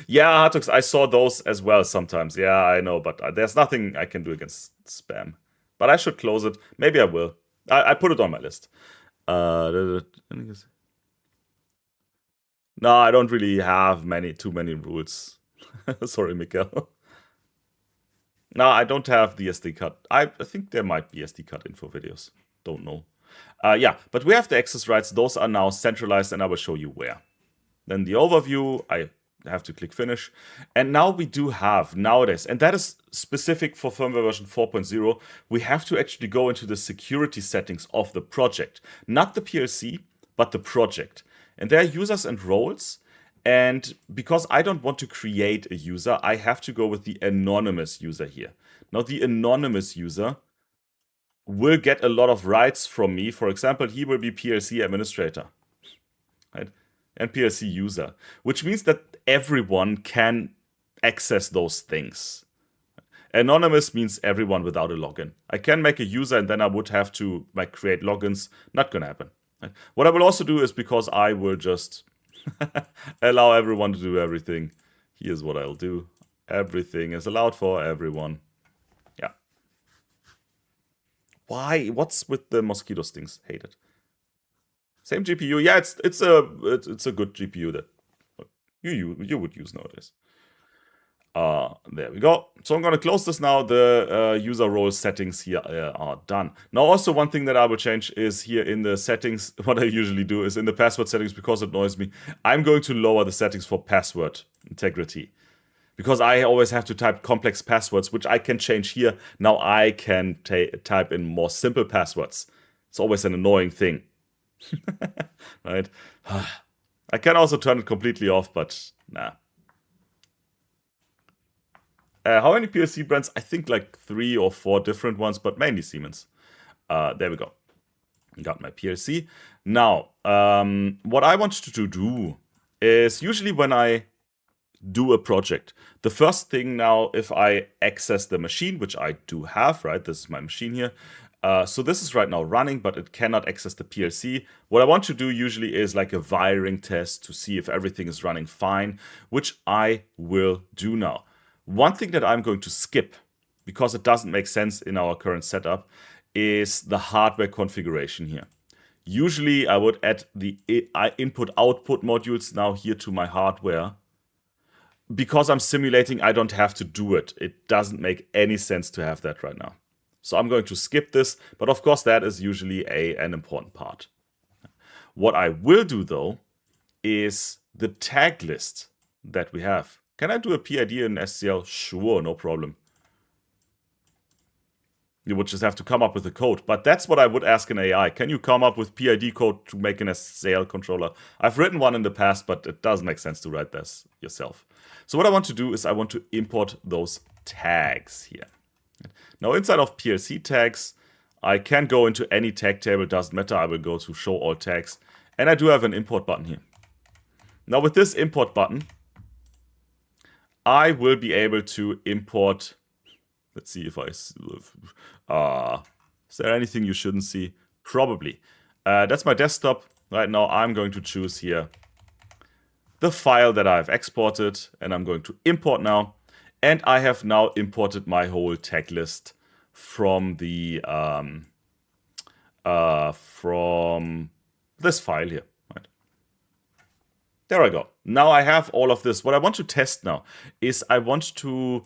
Yeah, Hartux, I saw those as well sometimes. Yeah, I know, but there's nothing I can do against spam. But I should close it. Maybe I will. I put it on my list. No, I don't really have too many rules. Sorry, Mikael. No, I don't have the SD card. I think there might be SD card info videos. Don't know. Yeah, but we have the access rights. Those are now centralized, and I will show you where. Then the overview, I have to click finish. And now we do have nowadays, and that is specific for firmware version 4.0, we have to actually go into the security settings of the project. Not the PLC, but the project. And there are users and roles. And because I don't want to create a user, I have to go with the anonymous user here. Now, the anonymous user will get a lot of rights from me. For example, he will be PLC administrator, right? And PLC user, which means that everyone can access those things. Anonymous means everyone without a login. I can make a user and then I would have to create logins. Not gonna happen. Right? What I will also do is, because I will just allow everyone to do everything, here's what I'll do. Everything is allowed for everyone. Yeah. Why? What's with the mosquito stings? Hate it. Same GPU. Yeah, it's a good GPU that you would use nowadays. There we go. So I'm going to close this now. The user role settings here are done. Now, also one thing that I will change is here in the settings. What I usually do is in the password settings, because it annoys me, I'm going to lower the settings for password integrity. Because I always have to type complex passwords, which I can change here. Now I can type in more simple passwords. It's always an annoying thing. Right? I can also turn it completely off, but nah. How many PLC brands? I think like 3 or 4 different ones, but mainly Siemens. There we go. Got my PLC. Now, what I want to do is, usually when I do a project, the first thing now, if I access the machine, which I do have, right? This is my machine here. So this is right now running, but it cannot access the PLC. What I want to do usually is like a wiring test to see if everything is running fine, which I will do now. One thing that I'm going to skip, because it doesn't make sense in our current setup, is the hardware configuration here. Usually I would add the input-output modules now here to my hardware. Because I'm simulating, I don't have to do it. It doesn't make any sense to have that right now. So I'm going to skip this, but of course that is usually an important part. What I will do though is the tag list that we have. Can I do a PID in SCL? Sure, no problem. You would just have to come up with a code, but that's what I would ask an AI. Can you come up with PID code to make an SCL controller? I've written one in the past, but it doesn't make sense to write this yourself. So what I want to do is I want to import those tags here. Now inside of PLC tags, I can go into any tag table, doesn't matter. I will go to show all tags. And I do have an import button here. Now with this import button, I will be able to import. Let's see if is there anything you shouldn't see? Probably. That's my desktop. Right now I'm going to choose here the file that I've exported, and I'm going to import now. And I have now imported my whole tag list from the from this file here. Right. There I go. Now I have all of this. What I want to test now is I want to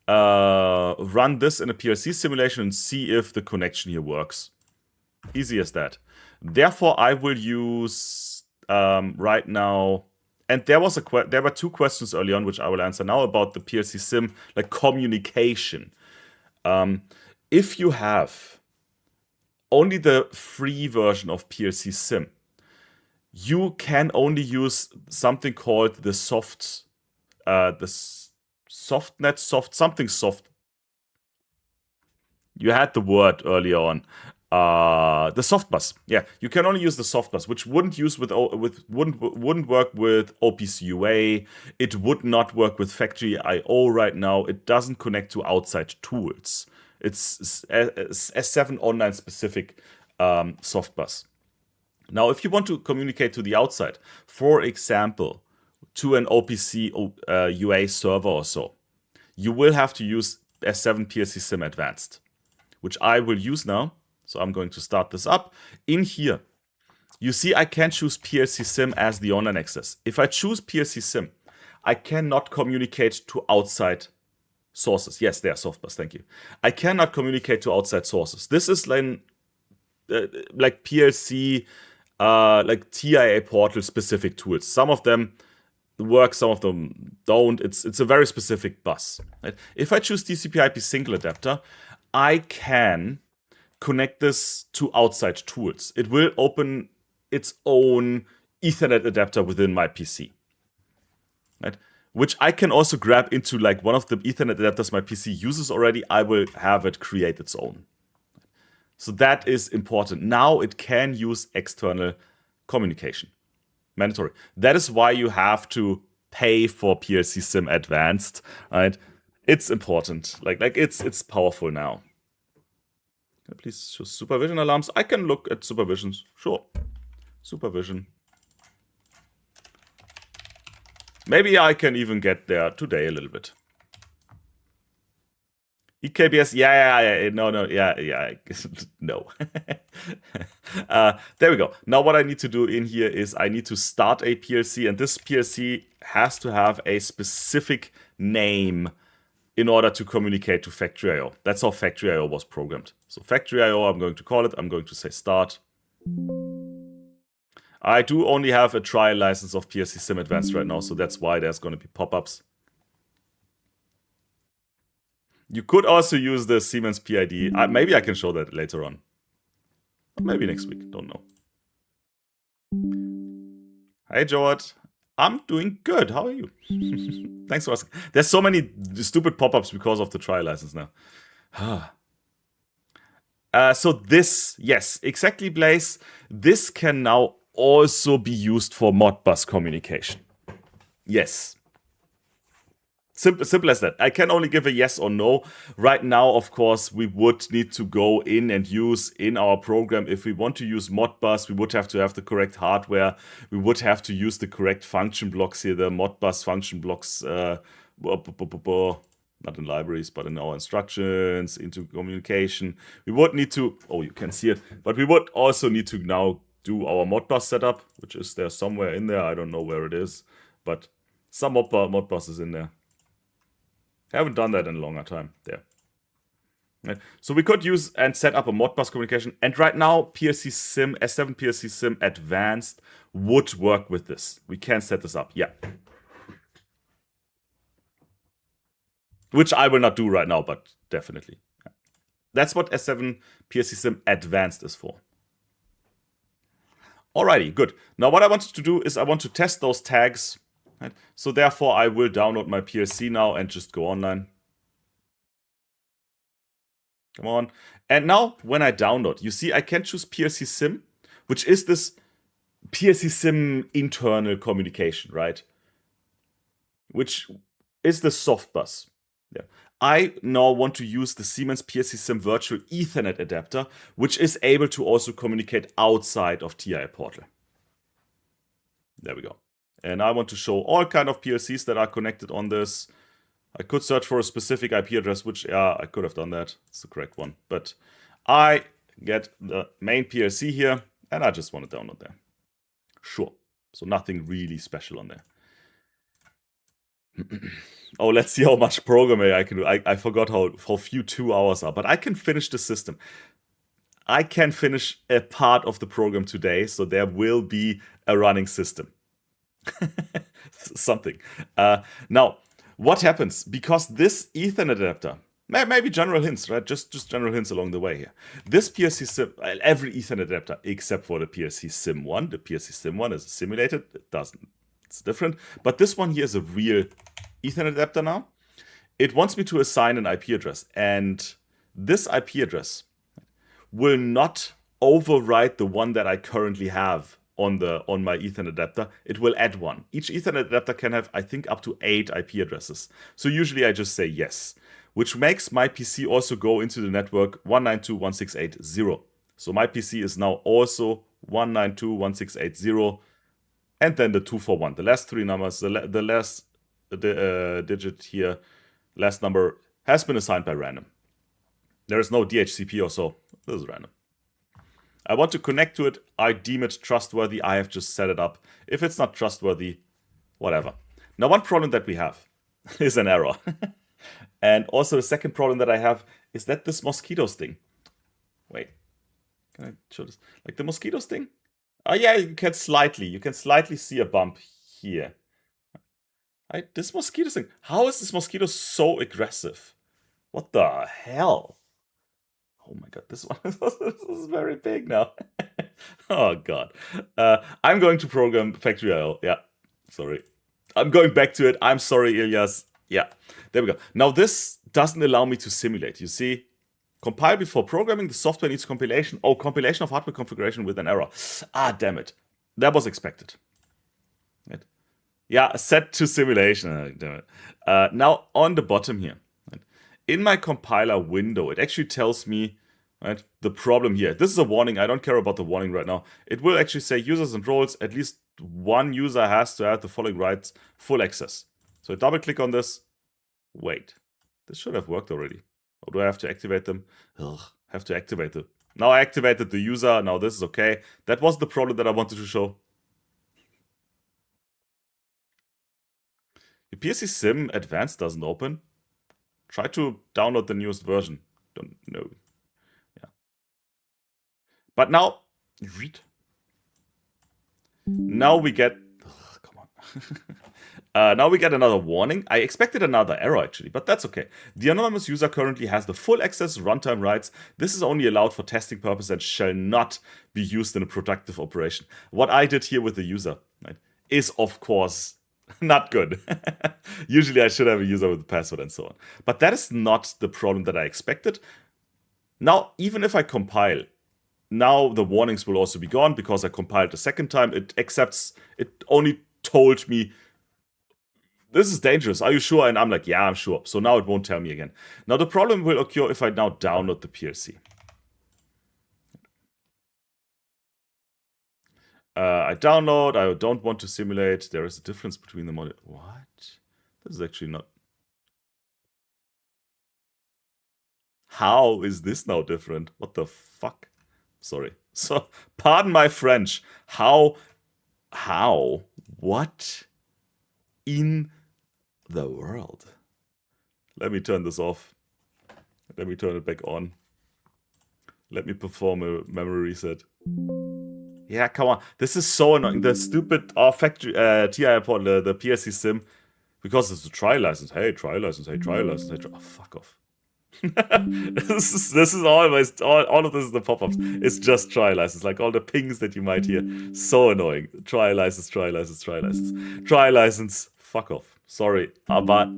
run this in a PLC simulation and see if the connection here works. Easy as that. Therefore, I will use right now. And there were two questions early on, which I will answer now about the PLC sim, like communication. If you have only the free version of PLC sim, you can only use something called the soft. You had the word earlier on. The softbus. Yeah, you can only use the softbus, which wouldn't work with OPC UA. It would not work with Factory IO right now. It doesn't connect to outside tools. It's S7 online specific softbus. Now, if you want to communicate to the outside, for example, to an OPC UA server or so, you will have to use S7 PLC Sim Advanced, which I will use now. So I'm going to start this up. In here, you see I can choose PLC Sim as the online access. If I choose PLC Sim, I cannot communicate to outside sources. Yes, they are softbus, thank you. I cannot communicate to outside sources. This is like PLC, like TIA portal specific tools. Some of them work, some of them don't. It's a very specific bus. Right? If I choose TCP/IP single adapter, I can connect this to outside tools. It will open its own Ethernet adapter within my PC, right? Which I can also grab into like one of the Ethernet adapters my PC uses already. I will have it create its own. So that is important. Now it can use external communication. Mandatory. That is why you have to pay for PLC Sim Advanced, right? It's important. Like it's powerful now. Please show supervision alarms. I can look at supervisions. Sure. Supervision. Maybe I can even get there today a little bit. EKBS, yeah, no, no. There we go. Now what I need to do in here is I need to start a PLC, and this PLC has to have a specific name in order to communicate to Factory IO. That's how Factory IO was programmed. So Factory IO, I'm going to call it. I'm going to say start. I do only have a trial license of PLC Sim Advanced right now, so that's why there's going to be pop-ups. You could also use the Siemens PID. Maybe I can show that later on. Maybe next week, don't know. Hey, Joward. I'm doing good. How are you? Thanks for asking. There's so many stupid pop-ups because of the trial license now. So this, yes, exactly, Blaze. This can now also be used for Modbus communication. Yes. Simple as that. I can only give a yes or no. Right now, of course, we would need to go in and use in our program. If we want to use Modbus, we would have to have the correct hardware. We would have to use the correct function blocks here, the Modbus function blocks, not in libraries, but in our instructions, into communication. We would need to, oh, you can see it, but we would also need to now do our Modbus setup, which is there somewhere in there. I don't know where it is, but some Modbus is in there. I haven't done that in a longer time. There. Right. So we could use and set up a Modbus communication. And right now, PLC Sim, S7 PLC Sim Advanced would work with this. We can set this up. Yeah. Which I will not do right now, but definitely. That's what S7 PLC Sim Advanced is for. Alrighty, good. Now what I wanted to do is I want to test those tags. Right? So therefore, I will download my PLC now and just go online. Come on. And now when I download, you see I can choose PLC SIM, which is this PLC SIM internal communication, right? Which is the soft bus. Yeah. I now want to use the Siemens PLC SIM virtual Ethernet adapter, which is able to also communicate outside of TI portal. There we go. And I want to show all kind of PLCs that are connected on this. I could search for a specific IP address, which, yeah, I could have done that. It's the correct one. But I get the main PLC here, and I just want to download there. Sure. So nothing really special on there. Oh, let's see how much programming I can do. I forgot how few 2 hours are, but I can finish the system. I can finish a part of the program today, so there will be a running system. Something. Now, what happens? Because this Ethernet adapter, maybe general hints, right? Just general hints along the way here. This PLC SIM, every Ethernet adapter except for the PLC SIM 1. The PLC SIM 1 is simulated. It doesn't. It's different. But this one here is a real Ethernet adapter now. It wants me to assign an IP address. And this IP address will not override the one that I currently have on my Ethernet adapter. It will add one. Each Ethernet adapter can have, I think, up to 8 IP addresses. So usually I just say yes, which makes my PC also go into the network 192.168.0. So my PC is now also 192.168.0, and then the 241. The last 3 numbers, the last digit here, last number has been assigned by random. There is no DHCP or so. This is random. I want to connect to it. I deem it trustworthy. I have just set it up. If it's not trustworthy, whatever. Now, one problem that we have is an error. And also the second problem that I have is that this mosquito sting. Wait, can I show this? Like the mosquito sting? Oh yeah, you can slightly see a bump here. This mosquito sting. How is this mosquito so aggressive? What the hell? Oh my god, this one this is very big now. Oh god. I'm going to program Factory.io. Yeah, sorry. I'm going back to it. I'm sorry, Ilyas. Yeah, there we go. Now this doesn't allow me to simulate. You see, compile before programming. The software needs compilation. Oh, compilation of hardware configuration with an error. Ah, damn it. That was expected. Right. Yeah, set to simulation. Damn it. Now on the bottom here. In my compiler window, it actually tells me, right, the problem here. This is a warning. I don't care about the warning right now. It will actually say users and roles. At least one user has to have the following rights: full access. So I double click on this. Wait, this should have worked already. Or do I have to activate them? Ugh, have to activate them. Now I activated the user. Now this is okay. That was the problem that I wanted to show. The PLC Sim Advanced doesn't open. Try to download the newest version. Don't know. Yeah. But now, read. Now we get. Ugh, come on. Now we get another warning. I expected another error actually, but that's okay. The anonymous user currently has the full access runtime rights. This is only allowed for testing purposes and shall not be used in a productive operation. What I did here with the user, right, is of course not good. Usually I should have a user with a password and so on. But that is not the problem that I expected. Now, even if I compile, now the warnings will also be gone because I compiled the second time. It only told me, this is dangerous. Are you sure? And I'm like, yeah, I'm sure. So now it won't tell me again. Now the problem will occur if I now download the PLC. I download. I don't want to simulate. There is a difference between the model. What? This is actually not. How is this now different? What the fuck? Sorry. So, pardon my French. How? What in the world? Let me turn this off. Let me turn it back on. Let me perform a memory reset. Yeah, come on. This is so annoying. The stupid factory TI port, the PLC sim, because it's a trial license. Hey, trial license. Hey, trial license. Hey, oh, fuck off. this is always all of this is the pop-ups. It's just trial license, like all the pings that you might hear. So annoying. Trial license, trial license, trial license, trial license. Fuck off. Sorry, but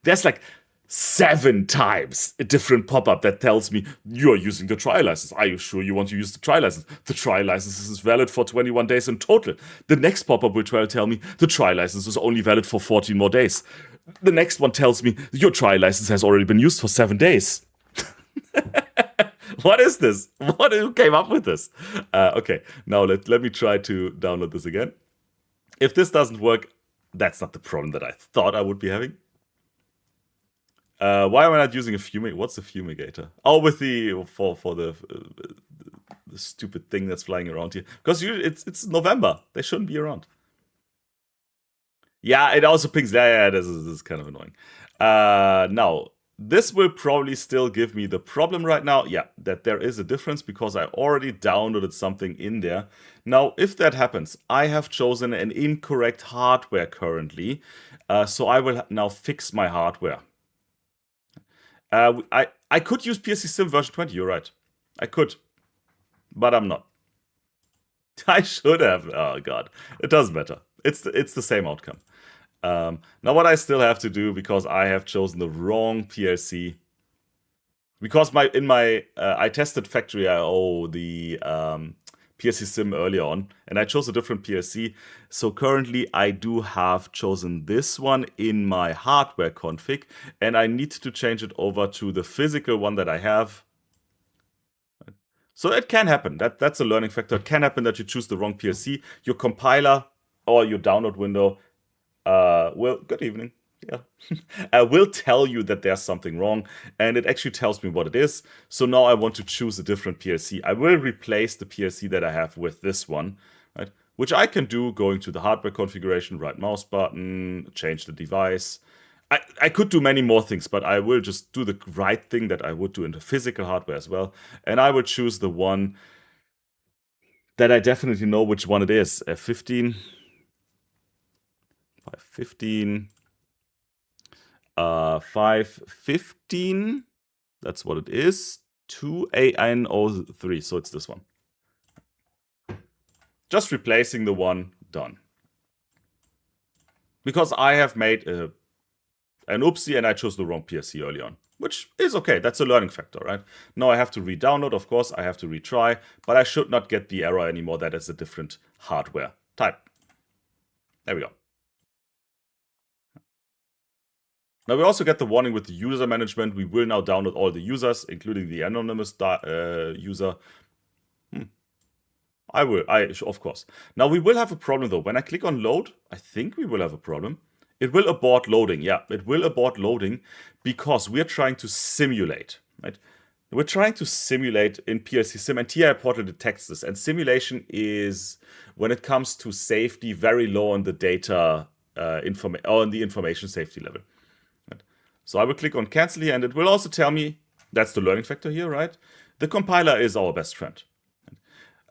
there's like 7 times a different pop-up that tells me you're using the trial license. Are you sure you want to use the trial license? The trial license is valid for 21 days in total. The next pop-up will tell me the trial license is only valid for 14 more days. The next one tells me your trial license has already been used for 7 days. What is this? Who came up with this? Okay, now let me try to download this again. If this doesn't work, that's not the problem that I thought I would be having. Why am I not using a fumigator? What's a fumigator? Oh, with the for the stupid thing that's flying around here. Because it's November. They shouldn't be around. Yeah, it also pings. Yeah, this is kind of annoying. Now, this will probably still give me the problem right now. Yeah, that there is a difference because I already downloaded something in there. Now, if that happens, I have chosen an incorrect hardware currently. So I will now fix my hardware. I could use PLC Sim version 20, you're right. I could. But I'm not. I should have. Oh, God. It doesn't matter. It's the same outcome. Now what I still have to do, because I have chosen the wrong PLC, because I tested Factory I/O, the PLC Sim earlier on, and I chose a different PLC. So currently I do have chosen this one in my hardware config, and I need to change it over to the physical one that I have. So it can happen. That's a learning factor. It can happen that you choose the wrong PLC. Your compiler or your download window good evening. Yeah. Will tell you that there's something wrong, and it actually tells me what it is. So now I want to choose a different PLC. I will replace the PLC that I have with this one, right? Which I can do going to the hardware configuration, right mouse button, change the device. I could do many more things, but I will just do the right thing that I would do in the physical hardware as well. And I will choose the one that I definitely know which one it is. 15. 515. 515. That's what it is. 2AN03. So it's this one. Just replacing the one. Done. Because I have made an oopsie and I chose the wrong PLC early on. Which is okay. That's a learning factor, right? Now I have to re-download, of course. I have to retry. But I should not get the error anymore that it's a different hardware type. There we go. Now we also get the warning with the user management. We will now download all the users, including the anonymous user. I will, of course. Now we will have a problem though. When I click on load, I think we will have a problem. It will abort loading. Yeah, it will abort loading because we're trying to simulate, right? We're trying to simulate in PLC Sim, and TI Portal detects this. And simulation is, when it comes to safety, very low on the data on the information safety level. So I will click on cancel here, and it will also tell me, that's the learning factor here, right? The compiler is our best friend.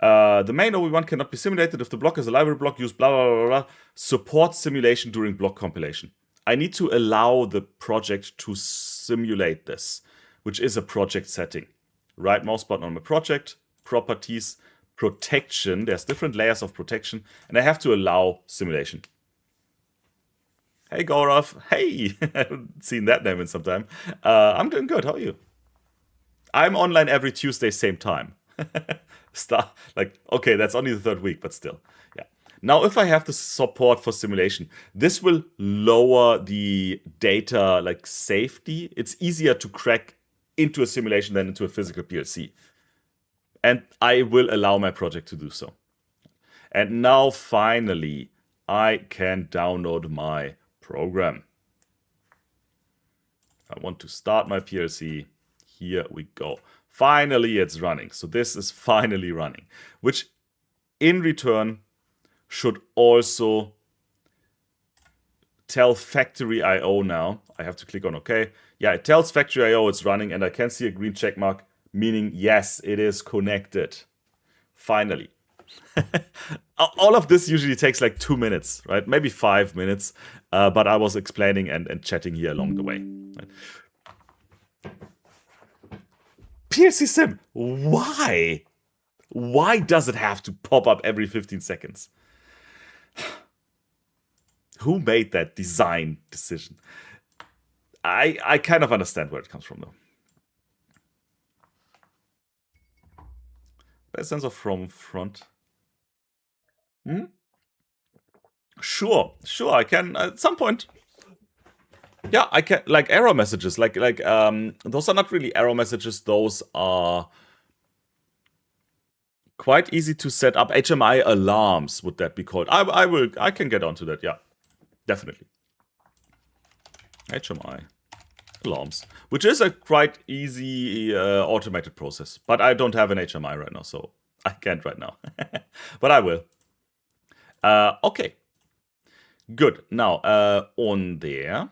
The main OV1 cannot be simulated if the block is a library block, use blah, blah, blah, blah. Support simulation during block compilation. I need to allow the project to simulate this, which is a project setting. Right mouse button on my project, properties, protection. There's different layers of protection, and I have to allow simulation. Hey, Gaurav. Hey, I haven't seen that name in some time. I'm doing good. How are you? I'm online every Tuesday, same time. Okay, that's only the 3rd week, but still. Yeah. Now, if I have the support for simulation, this will lower the data safety. It's easier to crack into a simulation than into a physical PLC. And I will allow my project to do so. And now, finally, I can download my program. I want to start my PLC. Here we go. Finally, it's running. So this is finally running, which in return should also tell Factory I/O now. I have to click on OK. Yeah, it tells Factory I/O it's running, and I can see a green check mark, meaning yes, it is connected. Finally. All of this usually takes 2 minutes, right? Maybe 5 minutes. But I was explaining and chatting here along the way. Right? PLC Sim, why? Why does it have to pop up every 15 seconds? Who made that design decision? I kind of understand where it comes from, though. Best sensor from front. Sure, I can at some point. Yeah, I can, like error messages, those are not really error messages. Those are quite easy to set up. HMI alarms, would that be called? I can get onto that. Yeah, definitely. HMI alarms, which is a quite easy automated process. But I don't have an HMI right now, so I can't right now. But I will. Okay. Good. Now, on there.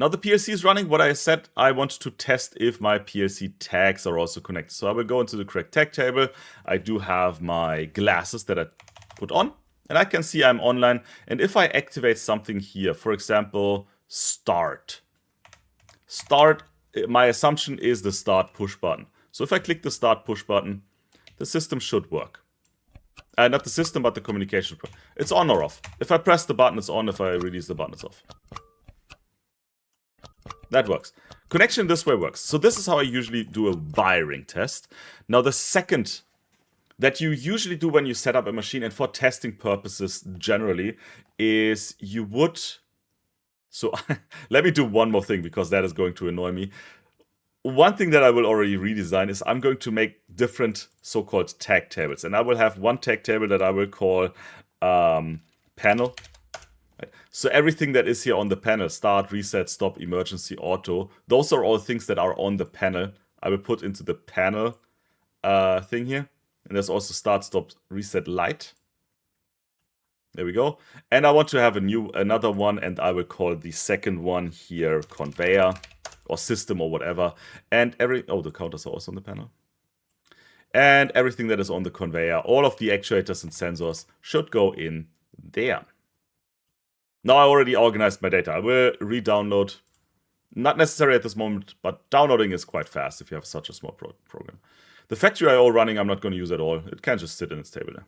Now the PLC is running. What I said, I want to test if my PLC tags are also connected. So I will go into the correct tag table. I do have my glasses that I put on. And I can see I'm online. And if I activate something here, for example, start. Start, my assumption is the start push button. So if I click the start push button, the system should work. Not the system, but the communication. It's on or off. If I press the button, it's on. If I release the button, it's off. That works. Connection this way works. So this is how I usually do a wiring test. Now the second that you usually do when you set up a machine, and for testing purposes generally, is you would... So let me do one more thing, because that is going to annoy me. One thing that I will already redesign is I'm going to make different so-called tag tables. And I will have one tag table that I will call panel. So everything that is here on the panel, start, reset, stop, emergency, auto, those are all things that are on the panel. I will put into the panel thing here. And there's also start, stop, reset, light. There we go. And I want to have another one, and I will call the second one here conveyor or system or whatever. And the counters are also on the panel. And everything that is on the conveyor, all of the actuators and sensors should go in there. Now I already organized my data. I will re-download. Not necessary at this moment, but downloading is quite fast if you have such a small program. The factory I/O running, I'm not going to use at all. It can just sit in its table there.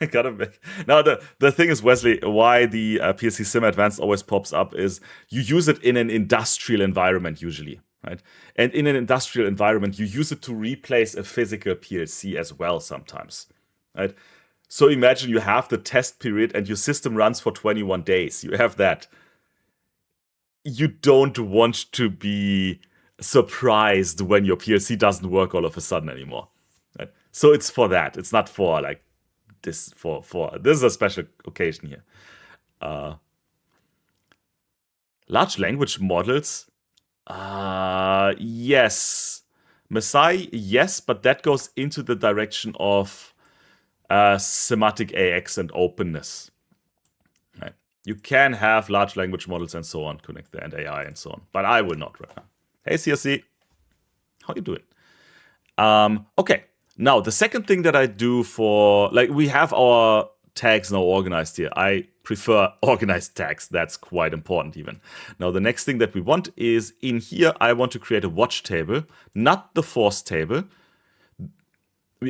Gotta make. Now the thing is, Wesley, why the PLC Sim Advanced always pops up is you use it in an industrial environment usually, right? And in an industrial environment, you use it to replace a physical PLC as well sometimes, right? So imagine you have the test period and your system runs for 21 days. You have that. You don't want to be surprised when your PLC doesn't work all of a sudden anymore. Right? So it's for that. It's not for like this. This is a special occasion here. Large language models. Yes. Messiah, yes, but that goes into the direction of semantic AX and openness. Right. You can have large language models and so on connect there, and AI and so on, but I will not right now. Hey CRC, how you doing? Okay, now the second thing that I do for, like, we have our tags now organized here. I prefer organized tags. That's quite important even. Now the next thing that we want is in here, I want to create a watch table, not the force table.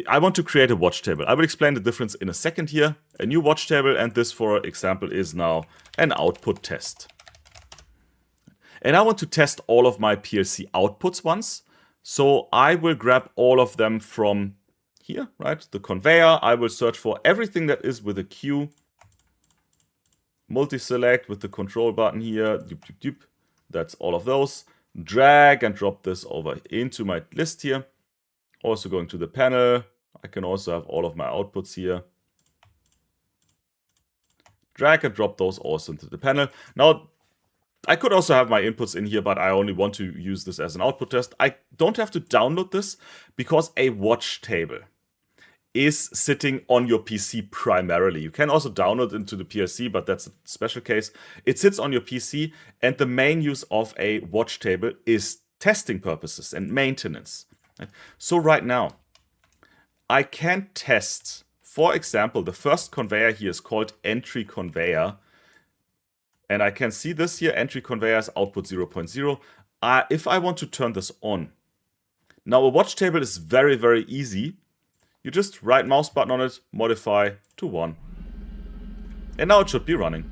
I want to create a watch table. I will explain the difference in a second here. A new watch table, and this, for example, is now an output test. And I want to test all of my PLC outputs once. So I will grab all of them from here, right? The conveyor. I will search for everything that is with a Q. Multi-select with the control button here. That's all of those. Drag and drop this over into my list here. Also going to the panel, I can also have all of my outputs here. Drag and drop those also into the panel. Now, I could also have my inputs in here, but I only want to use this as an output test. I don't have to download this because a watch table is sitting on your PC primarily. You can also download into the PLC, but that's a special case. It sits on your PC, and the main use of a watch table is testing purposes and maintenance. So right now, I can test, for example, the first conveyor here is called entry conveyor. And I can see this here, entry conveyor is output 0.0. If I want to turn this on, now a watch table is very, very easy. You just right mouse button on it, modify to 1. And now it should be running.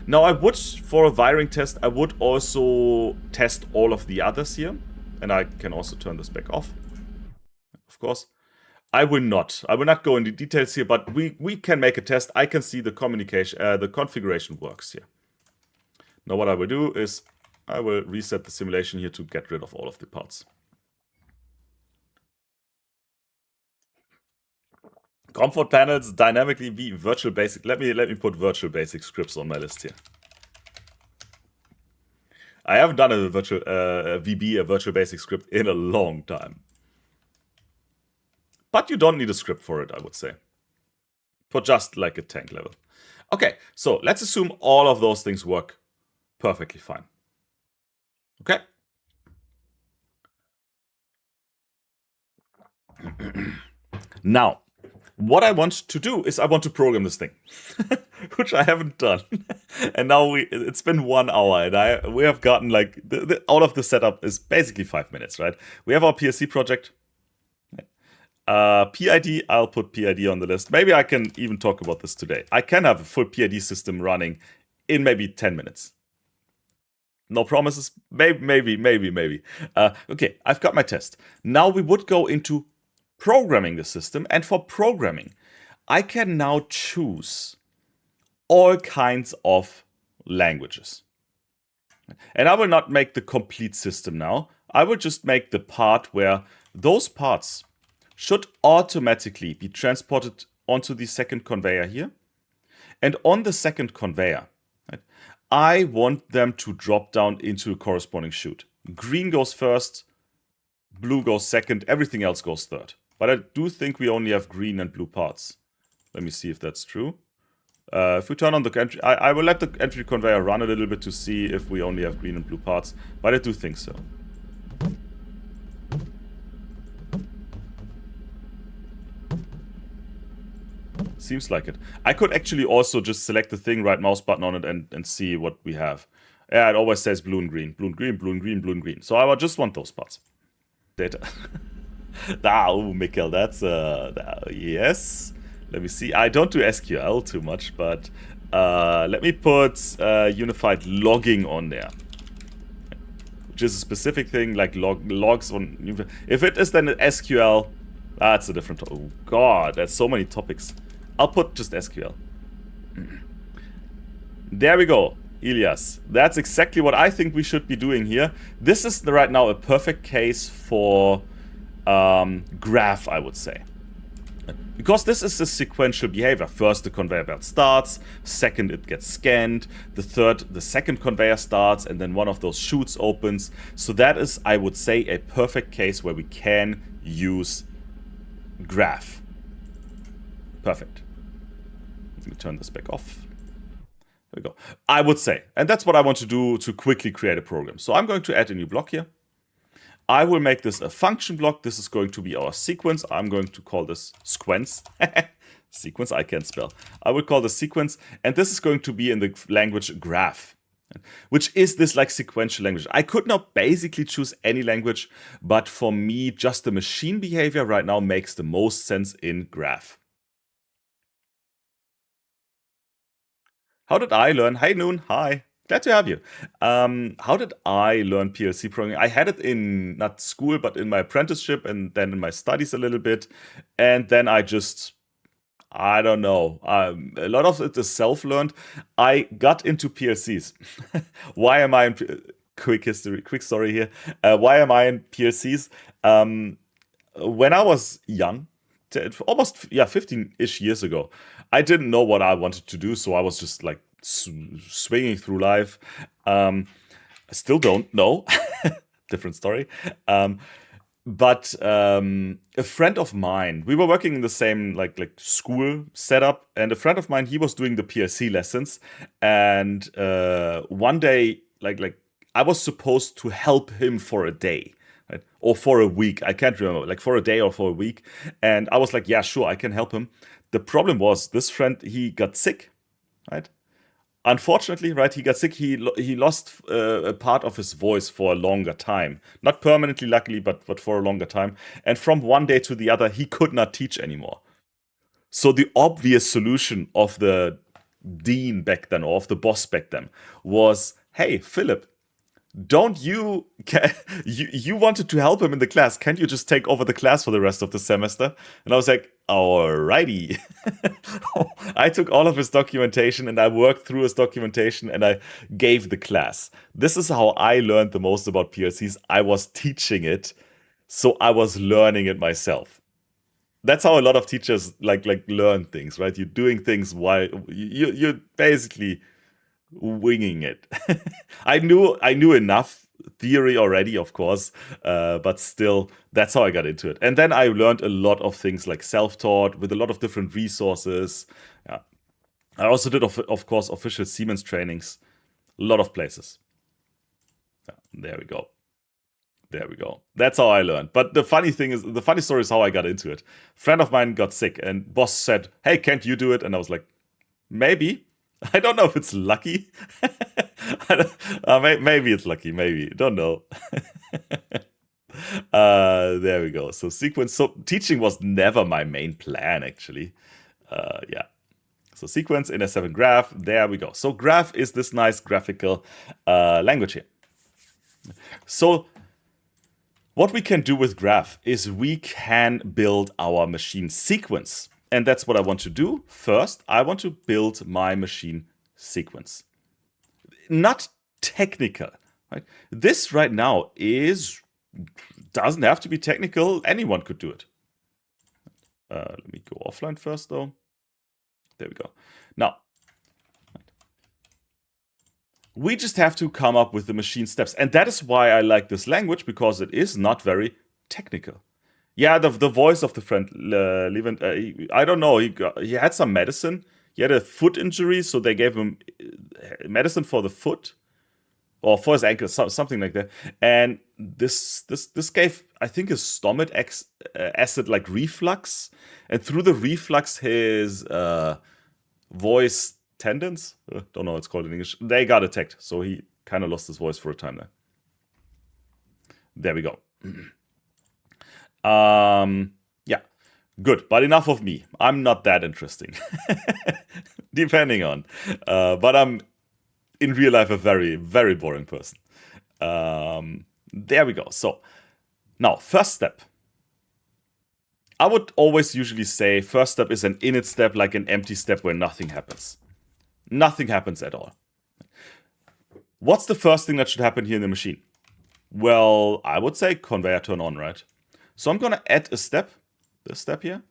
Now I would, for a wiring test, I would also test all of the others here. And I can also turn this back off, of course. I will not go into details here, but we can make a test. I can see the communication, the configuration works here. Now what I will do is I will reset the simulation here to get rid of all of the parts. Comfort panels dynamically be virtual basic. Let me put virtual basic scripts on my list here. I haven't done a virtual VB, a virtual basic script, in a long time. But you don't need a script for it, I would say. For just like a tank level. Okay, so let's assume all of those things work perfectly fine. Okay. Now, what I want to do is I want to program this thing, which I haven't done. And now it's been 1 hour, and we have gotten like all of the setup is basically 5 minutes, right? We have our PLC project. PID, I'll put PID on the list. Maybe I can even talk about this today. I can have a full PID system running in maybe 10 minutes. No promises. Maybe. Okay, I've got my test. Now we would go into programming the system. And for programming, I can now choose all kinds of languages. And I will not make the complete system now. I will just make the part where those parts should automatically be transported onto the second conveyor here. And on the second conveyor, right, I want them to drop down into a corresponding chute. Green goes first, blue goes second, everything else goes third. But I do think we only have green and blue parts. Let me see if that's true. If we turn on the entry, I will let the entry conveyor run a little bit to see if we only have green and blue parts, but I do think so. Seems like it. I could actually also just select the thing, right mouse button on it, and see what we have. Yeah, it always says blue and green, blue and green, blue and green, blue and green. So I will just want those parts. Data. Oh, Mikkel, that's yes. Let me see. I don't do SQL too much, but let me put unified logging on there, which is a specific thing like logs on. If it is then an SQL, that's a different. Oh God, there's so many topics. I'll put just SQL. There we go, Elias. That's exactly what I think we should be doing here. This is right now a perfect case for graph, I would say. Because this is a sequential behavior. First, the conveyor belt starts. Second, it gets scanned. The second conveyor starts, and then one of those chutes opens. So that is, I would say, a perfect case where we can use graph. Perfect. Let me turn this back off. There we go. I would say, and that's what I want to do to quickly create a program. So I'm going to add a new block here. I will make this a function block. This is going to be our sequence. I'm going to call this sequence. Sequence, I can't spell. I will call this sequence, and this is going to be in the language graph, which is this like sequential language. I could now basically choose any language, but for me, just the machine behavior right now makes the most sense in graph. How did I learn? Hey, Noon. Hi. Glad to have you. How did I learn PLC programming? I had it in, not school, but in my apprenticeship and then in my studies a little bit. And then I don't know. A lot of it is self-learned. I got into PLCs. Why am I in... Quick story here. Why am I in PLCs? When I was young, almost 15-ish years ago, I didn't know what I wanted to do, so I was just like swinging through life. I still don't know. Different story. But a friend of mine, we were working in the same like school setup, and a friend of mine, he was doing the PLC lessons, and one day like I was supposed to help him for a day. Right? Or for a week, I can't remember, like for a day or for a week. And I was like, yeah, sure, I can help him. The problem was this friend, he got sick, right? Unfortunately, right, he got sick. He lost a part of his voice for a longer time. Not permanently, luckily, but for a longer time. And from one day to the other, he could not teach anymore. So the obvious solution of the dean back then, or of the boss back then, was, hey, Philip, don't you, you wanted to help him in the class. Can't you just take over the class for the rest of the semester? And I was like, alrighty. I took all of his documentation and I worked through his documentation and I gave the class. This is how I learned the most about PLCs. I was teaching it, so I was learning it myself. That's how a lot of teachers like learn things, right? You're doing things while you're basically winging it. I knew enough theory already, of course, but still, that's how I got into it. And then I learned a lot of things like self-taught with a lot of different resources. Yeah. I also did, of course, official Siemens trainings, a lot of places. Yeah, there we go. There we go. That's how I learned. But the funny story is how I got into it. A friend of mine got sick and boss said, hey, can't you do it? And I was like, maybe. I don't know if it's lucky. Maybe it's lucky. Maybe. Don't know. There we go. So sequence. So teaching was never my main plan, actually. Yeah. So sequence in S7 graph. There we go. So graph is this nice graphical language here. So what we can do with graph is we can build our machine sequence. And that's what I want to do. First, I want to build my machine sequence. Not technical, right? This right now doesn't have to be technical. Anyone could do it. Let me go offline first, though. There we go. Now, we just have to come up with the machine steps. And that is why I like this language, because it is not very technical. Yeah, the voice of the friend, Levent, I don't know, he had some medicine. He had a foot injury, so they gave him medicine for the foot, or for his ankle, something like that. And this gave, I think, his stomach acid like reflux. And through the reflux, his voice tendons, don't know what it's called in English, they got attacked. So he kind of lost his voice for a time there. There we go. Yeah, good. But enough of me. I'm not that interesting. Depending on. But I'm, in real life, a very, very boring person. There we go. So, now, first step. I would always usually say first step is an init step, like an empty step where nothing happens. Nothing happens at all. What's the first thing that should happen here in the machine? Well, I would say conveyor turn on, right? So I'm going to add a step, this step here,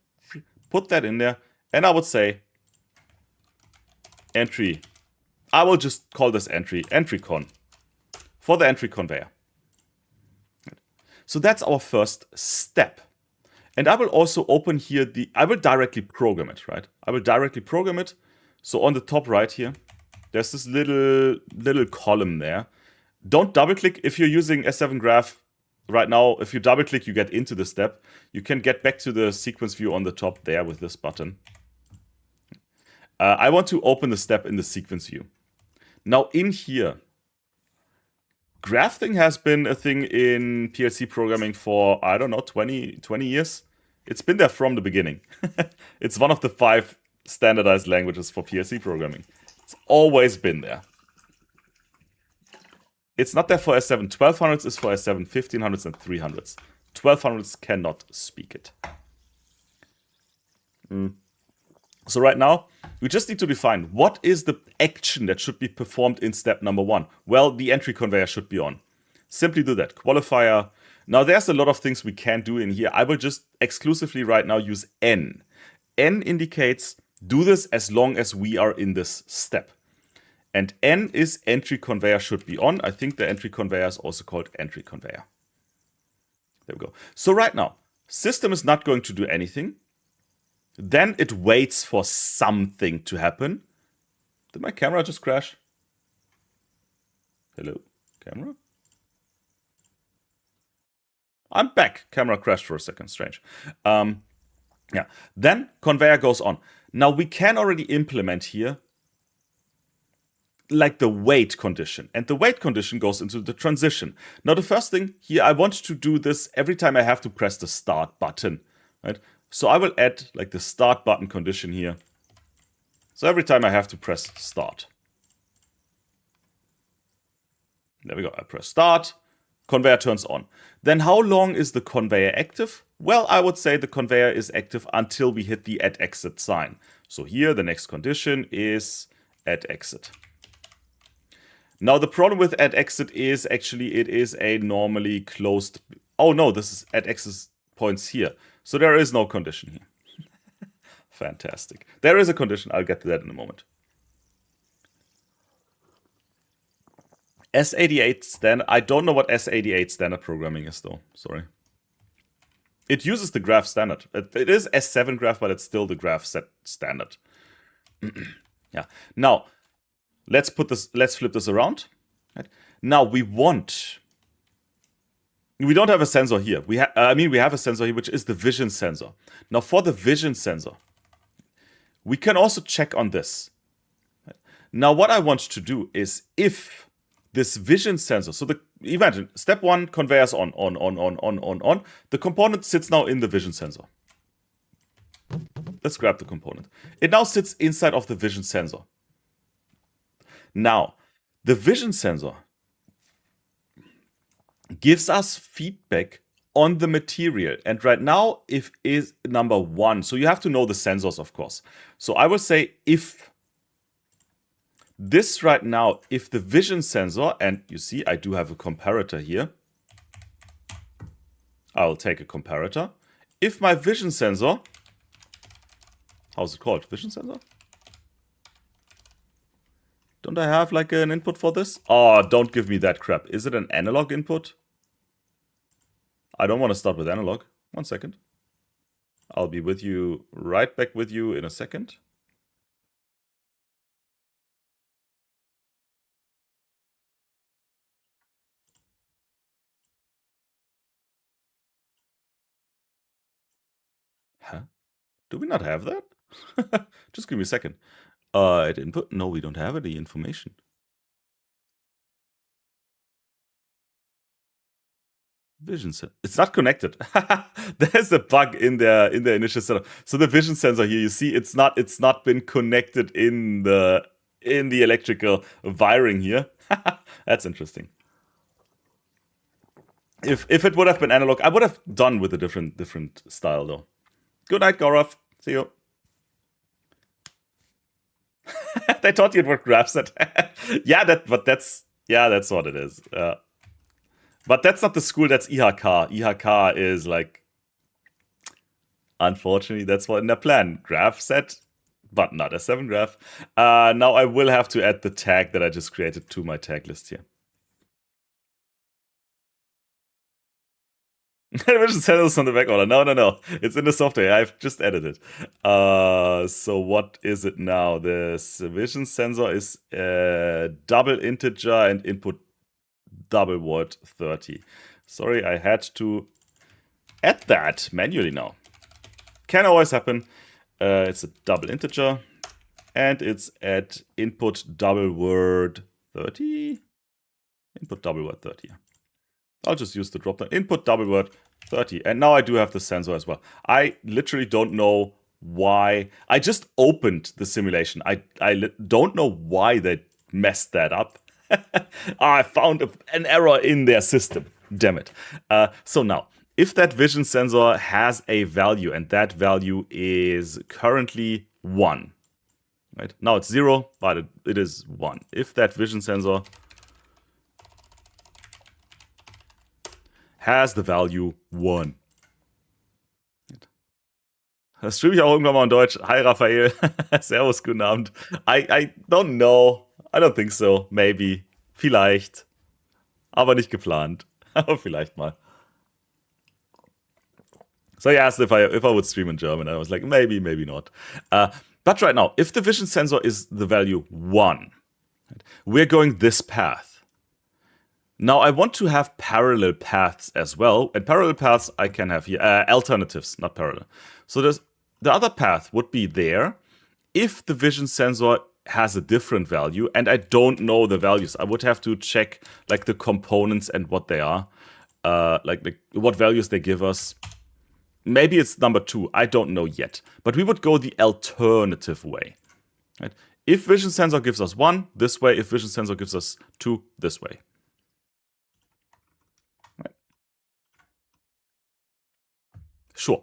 put that in there, and I would say entry. I will just call this entry con, for the entry conveyor. So that's our first step. And I will also open here I will directly program it, right? I will directly program it. So on the top right here, there's this little column there. Don't double click if you're using S7 Graph. Right now, if you double click, you get into the step. You can get back to the sequence view on the top there with this button. I want to open the step in the sequence view. Now in here, grafting has been a thing in PLC programming for, I don't know, 20 years. It's been there from the beginning. It's one of the 5 standardized languages for PLC programming. It's always been there. It's not there for S7 1200s, it's for S7 1500s and 300s. 1200s cannot speak it. So right now, we just need to define what is the action that should be performed in step number 1. Well, the entry conveyor should be on. Simply do that. Qualifier. Now, there's a lot of things we can do in here. I will just exclusively right now use N. N indicates do this as long as we are in this step. And N is entry conveyor should be on. I think the entry conveyor is also called entry conveyor. There we go. So right now, system is not going to do anything. Then it waits for something to happen. Did my camera just crash? Hello, camera? I'm back. Camera crashed for a second. Strange. Yeah. Then conveyor goes on. Now we can already implement here like the wait condition. And the wait condition goes into the transition. Now the first thing here, I want to do this every time I have to press the start button. Right? So I will add like the start button condition here. So every time I have to press start. There we go. I press start. Conveyor turns on. Then how long is the conveyor active? Well, I would say the conveyor is active until we hit the at exit sign. So here the next condition is at exit. Now the problem with at exit is actually it is a normally closed... Oh no, this is at exit points here. So there is no condition here. Fantastic. There is a condition. I'll get to that in a moment. S88 standard. I don't know what S88 standard programming is though. Sorry. It uses the graph standard. It is S7 graph, but it's still the graph set standard. Yeah. Now, let's flip this around. Right. Now we don't have a sensor here. We have a sensor here, which is the vision sensor. Now for the vision sensor, we can also check on this. Right. Now what I want to do is if this vision sensor, so imagine step 1, conveyors on. The component sits now in the vision sensor. Let's grab the component. It now sits inside of the vision sensor. Now, the vision sensor gives us feedback on the material. And right now, if is number 1. So you have to know the sensors, of course. So I will say if this right now, if the vision sensor, and you see I do have a comparator here. I'll take a comparator. If my vision sensor, how's it called? Vision sensor? Don't I have like an input for this? Oh, don't give me that crap. Is it an analog input? I don't want to start with analog. 1 second. I'll be with you, right back with you in a second. Huh? Do we not have that? Just give me a second. At input? No, we don't have any information. Vision sensor. It's not connected. There's a bug in the initial setup. So the vision sensor here, you see, it's not been connected in the electrical wiring here. That's interesting. If it would have been analog, I would have done with a different style though. Good night, Gaurav. See you. They taught you it would graph set. Yeah, that's what it is. But that's not the school, that's IHK. IHK is like, unfortunately, that's what in their plan. Graph set, but not a 7 graph. Now I will have to add the tag that I just created to my tag list here. Vision sensors on the back order. No. It's in the software. I've just added it. So what is it now? This vision sensor is double integer and input double VoT 30. Sorry, I had to add that manually now. Can always happen. It's a double integer and it's at input double word 30. Input double word 30. I'll just use the dropdown. Input double word 30. And now I do have the sensor as well. I literally don't know why. I just opened the simulation. I don't know why they messed that up. I found an error in their system. Damn it. So now, if that vision sensor has a value, and that value is currently 1. Right? Now it's 0, but it is 1. If that vision sensor has the value 1. Das streame ich auch irgendwann mal in Deutsch. Hi Raphael. Servus, guten Abend. I don't know. I don't think so. Maybe. Vielleicht. Aber nicht geplant. Aber vielleicht mal. So he asked if I would stream in German. I was like, maybe not. But right now, if the vision sensor is the value 1, we're going this path. Now I want to have parallel paths as well. And parallel paths I can have here. Alternatives, not parallel. So the other path would be there if the vision sensor has a different value. And I don't know the values. I would have to check like the components and what they are. Like what values they give us. Maybe it's number 2. I don't know yet. But we would go the alternative way. Right? If vision sensor gives us 1, this way. If vision sensor gives us 2, this way. Right? Sure.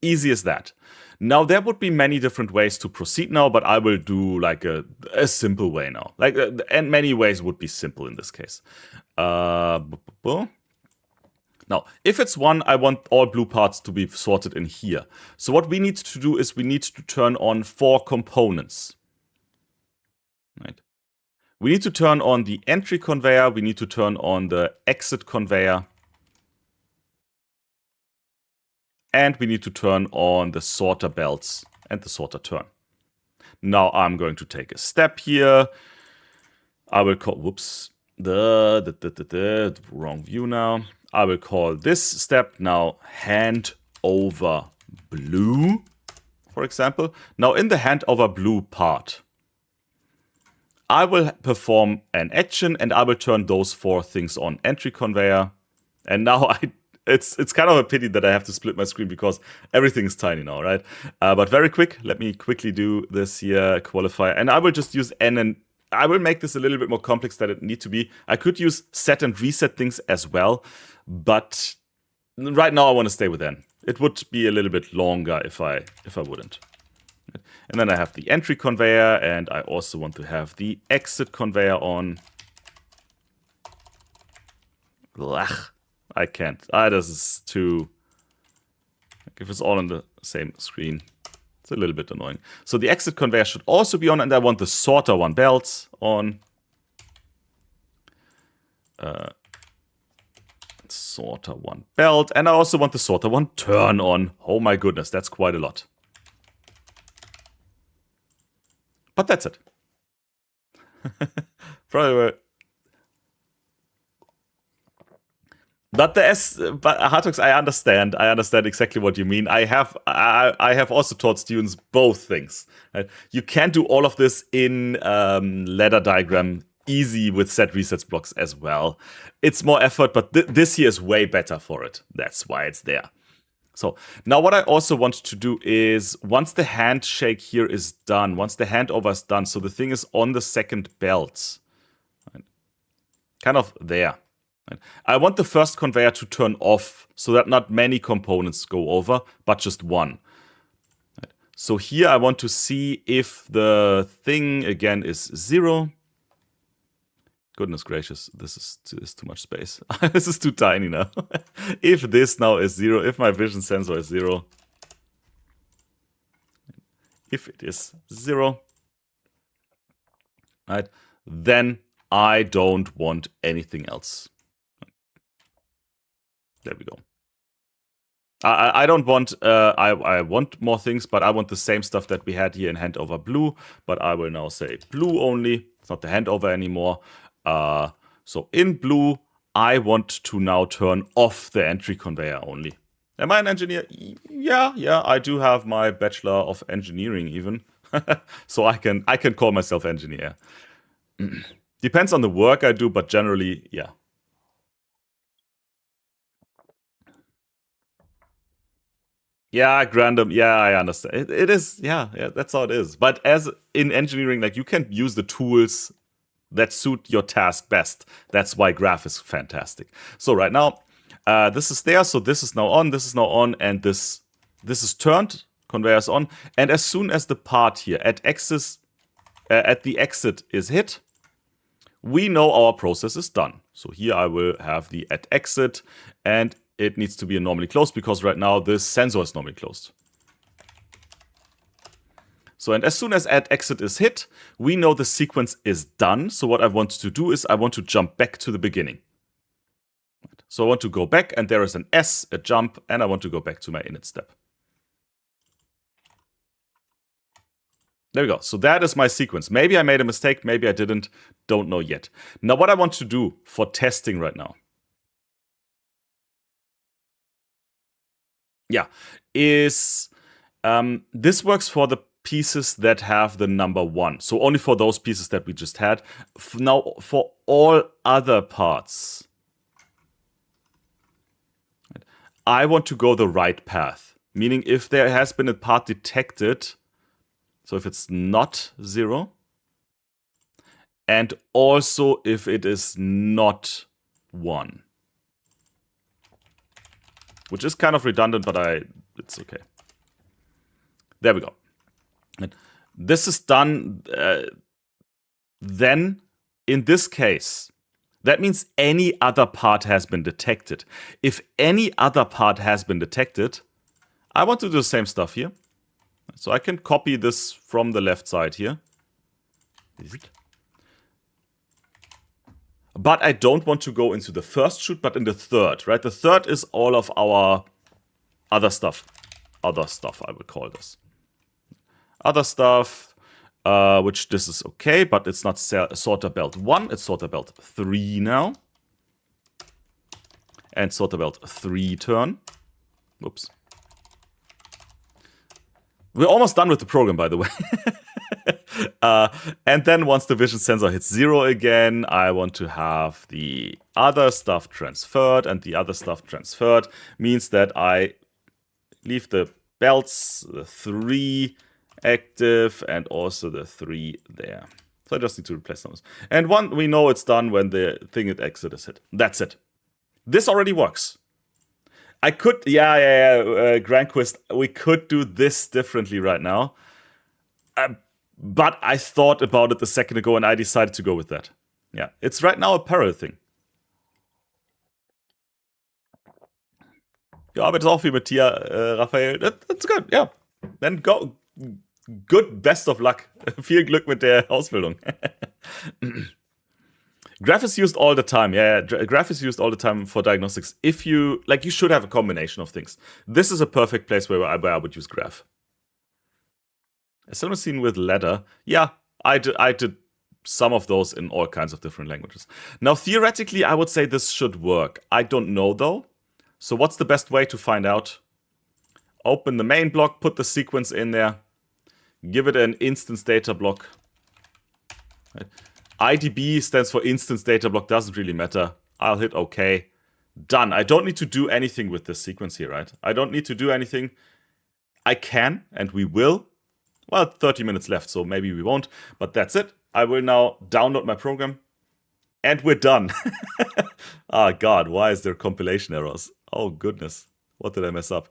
Easy as that. Now, there would be many different ways to proceed now, but I will do like a simple way now. Like, and many ways would be simple in this case. Now, if it's 1, I want all blue parts to be sorted in here. So what we need to do is we need to turn on 4 components. Right? We need to turn on the entry conveyor. We need to turn on the exit conveyor. And we need to turn on the sorter belts and the sorter turn. Now I'm going to take a step here. I will call, whoops, the wrong view now. I will call this step now hand over blue, for example. Now in the hand over blue part, I will perform an action and I will turn those 4 things on. Entry conveyor. And now it's kind of a pity that I have to split my screen because everything is tiny now, right? But very quick, let me quickly do this here, qualifier. And I will just use N, and I will make this a little bit more complex than it need to be. I could use set and reset things as well, but right now I want to stay with N. It would be a little bit longer if I wouldn't. And then I have the entry conveyor, and I also want to have the exit conveyor on. Ugh. I can't. This is too... If it's all on the same screen, it's a little bit annoying. So the exit conveyor should also be on, and I want the sorter 1 belts on. Sorter 1 belt, and I also want the sorter 1 turn on. Oh my goodness, that's quite a lot. But that's it. Probably. But Hartox, I understand. I understand exactly what you mean. I have also taught students both things. Right? You can't do all of this in ladder diagram easy with set resets blocks as well. It's more effort, but this here is way better for it. That's why it's there. So now what I also want to do is once the handshake here is done, once the handover is done, so the thing is on the second belt, right? Kind of there. Right? I want the first conveyor to turn off so that not many components go over, but just 1. Right? So here I want to see if the thing again is 0. Goodness gracious, this is too much space. This is too tiny now. If this now is 0, if my vision sensor is 0, if it is 0, right, then I don't want anything else. There we go. I don't want, I want more things, but I want the same stuff that we had here in handover blue, but I will now say blue only. It's not the handover anymore. So in blue, I want to now turn off the entry conveyor only. Am I an engineer? Yeah, I do have my Bachelor of Engineering even. So I can call myself engineer. Depends on the work I do, but generally, yeah. Yeah, random. Yeah, I understand. It is, yeah, that's how it is. But as in engineering, like you can use the tools that suit your task best. That's why graph is fantastic. So right now, this is there. So this is now on, and this is turned. Conveyor's on. And as soon as the part here at the exit is hit, we know our process is done. So here I will have the at exit, and it needs to be normally closed because right now this sensor is normally closed. So, and as soon as at exit is hit, we know the sequence is done. So what I want to do is I want to jump back to the beginning. So I want to go back, and there is an S, a jump, and I want to go back to my init step. There we go. So that is my sequence. Maybe I made a mistake, maybe I didn't, don't know yet. Now what I want to do for testing right now, yeah, is this works for the pieces that have the number 1. So only for those pieces that we just had. Now for all other parts, I want to go the right path. Meaning if there has been a part detected So if it's not 0, and also if it is not 1. Which is kind of redundant, but it's okay. There we go. And this is done. Then, in this case, that means any other part has been detected. If any other part has been detected, I want to do the same stuff here. So I can copy this from the left side here. But I don't want to go into the first shoot, but in the third, right? The third is all of our other stuff. Other stuff, I would call this. Other stuff, which this is okay, but it's not sorter belt 1, it's sorter belt 3 now. And sorter belt 3 turn. Whoops. We're almost done with the program, by the way. And then once the vision sensor hits 0 again, I want to have the other stuff transferred, and the other stuff transferred means that I leave the belts, the 3 active, and also the 3 there. So I just need to replace those. And we know it's done when the thing at exit is hit. That's it. This already works. I could, Grandquist, we could do this differently right now. But I thought about it a second ago and I decided to go with that. Yeah, it's right now a parallel thing. Ja, aber das auch wie mit dir, Raphael. That's good, yeah. Then go. Good, best of luck. Viel Glück mit der Ausbildung. Graph is used all the time. Yeah, graph is used all the time for diagnostics. If you should have a combination of things. This is a perfect place where I would use graph. Adenosine with ladder. Yeah, I did some of those in all kinds of different languages. Now, theoretically, I would say this should work. I don't know, though. So what's the best way to find out? Open the main block, put the sequence in there, give it an instance data block. Right. IDB stands for instance data block, doesn't really matter. I'll hit OK. Done. I don't need to do anything with this sequence here, right? I don't need to do anything. I can, and we will. Well, 30 minutes left, so maybe we won't, but that's it. I will now download my program, and we're done. Ah, God, why is there compilation errors? Oh, goodness. What did I mess up?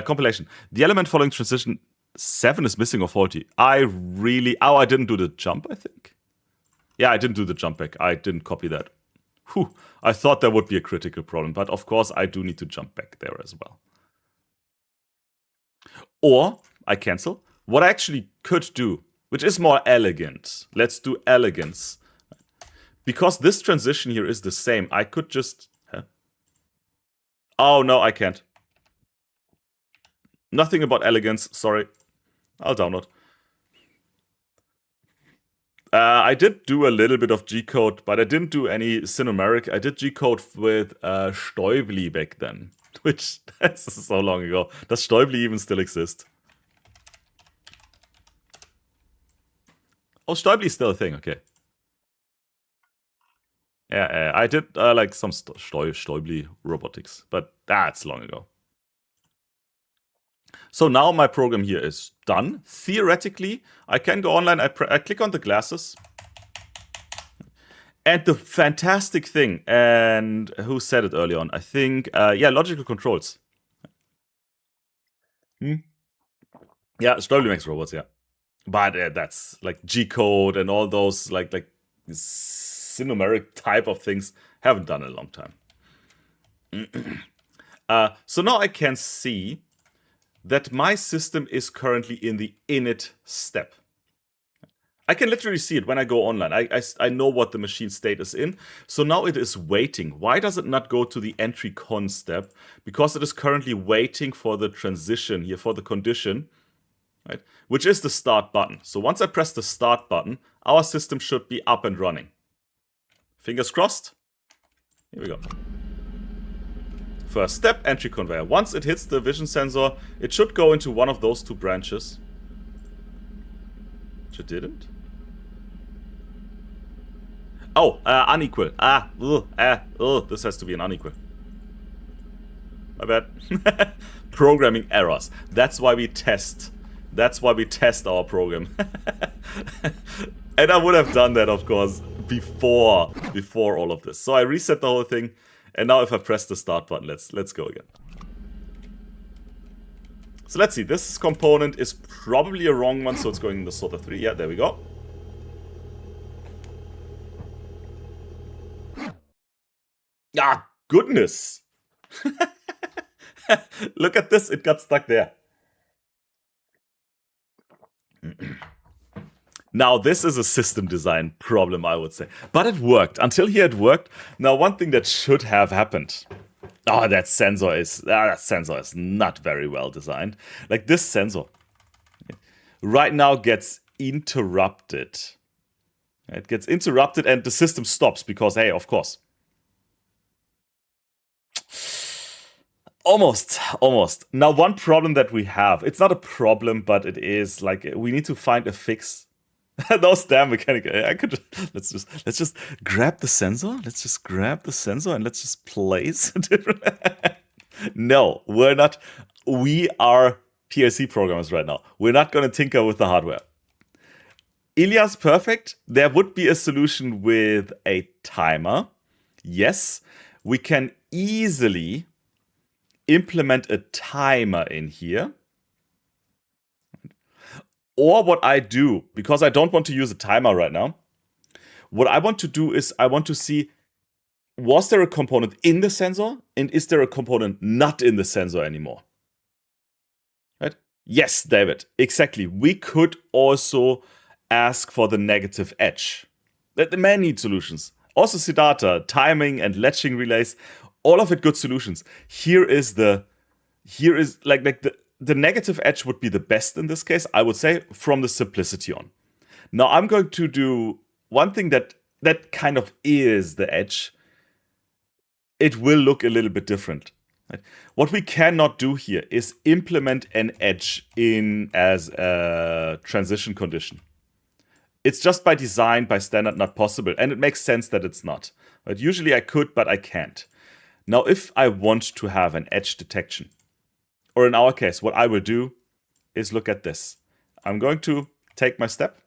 Compilation. The element following transition 7 is missing or faulty. I didn't do the jump, I think. Yeah, I didn't do the jump back. I didn't copy that. Whew. I thought there would be a critical problem, but of course I do need to jump back there as well. Or I cancel. What I actually could do, which is more elegant. Let's do elegance. Because this transition here is the same, I could just... Huh? Oh, no, I can't. Nothing about elegance, sorry. I'll download. I did do a little bit of G-code, but I didn't do any cinumeric. I did G-code with Stäubli back then, which is so long ago. Does Stäubli even still exist? Oh, Stäubli is still a thing, okay. Yeah, I did like some Stäubli robotics, but that's long ago. So now my program here is done. Theoretically, I can go online. I click on the glasses. And the fantastic thing, and who said it early on? I think, logical controls. Yeah, Stäubli makes robots, yeah. But that's like G-code and all those like cinumeric type of things. Haven't done in a long time. So now I can see that my system is currently in the init step. I can literally see it when I go online. I know what the machine state is in. So now it is waiting. Why does it not go to the entry con step? Because it is currently waiting for the transition here, for the condition, right? Which is the start button. So once I press the start button, our system should be up and running. Fingers crossed. Here we go. First step, entry conveyor. Once it hits the vision sensor, it should go into one of those two branches. Which it didn't. Oh, unequal. This has to be an unequal. My bad. Programming errors. That's why we test That's why we test our program. And I would have done that, of course, before all of this. So I reset the whole thing, and now if I press the start button, let's go again. So let's see, this component is probably a wrong one, so it's going in the sort of 3. Yeah, there we go. Ah, goodness! Look at this, it got stuck there. Now, this is a system design problem, I would say. But it worked. Until here, it worked. Now, one thing that should have happened. Oh, that sensor is not very well designed. Like, this sensor right now gets interrupted. It gets interrupted and the system stops because, hey, of course. Almost. Now, one problem that we have, it's not a problem, but it is like we need to find a fix. Those damn mechanic. I could let's just grab the sensor. Let's just grab the sensor and let's just place it. No, we're not. We are PLC programmers right now. We're not going to tinker with the hardware. Ilya's perfect. There would be a solution with a timer. Yes, we can easily implement a timer in here. Or what I do, because I don't want to use a timer right now, what I want to do is I want to see, was there a component in the sensor? And is there a component not in the sensor anymore? Right? Yes, David, exactly. We could also ask for the negative edge. The man needs solutions. Also Siddhartha, timing and latching relays, all of it good solutions. Here is like the negative edge would be the best in this case, I would say, from the simplicity on. Now I'm going to do one thing that kind of is the edge. It will look a little bit different. Right? What we cannot do here is implement an edge in as a transition condition. It's just by design, by standard, not possible. And it makes sense that it's not. Right? Usually I could, but I can't. Now, if I want to have an edge detection, or in our case, what I will do is look at this. I'm going to take my step.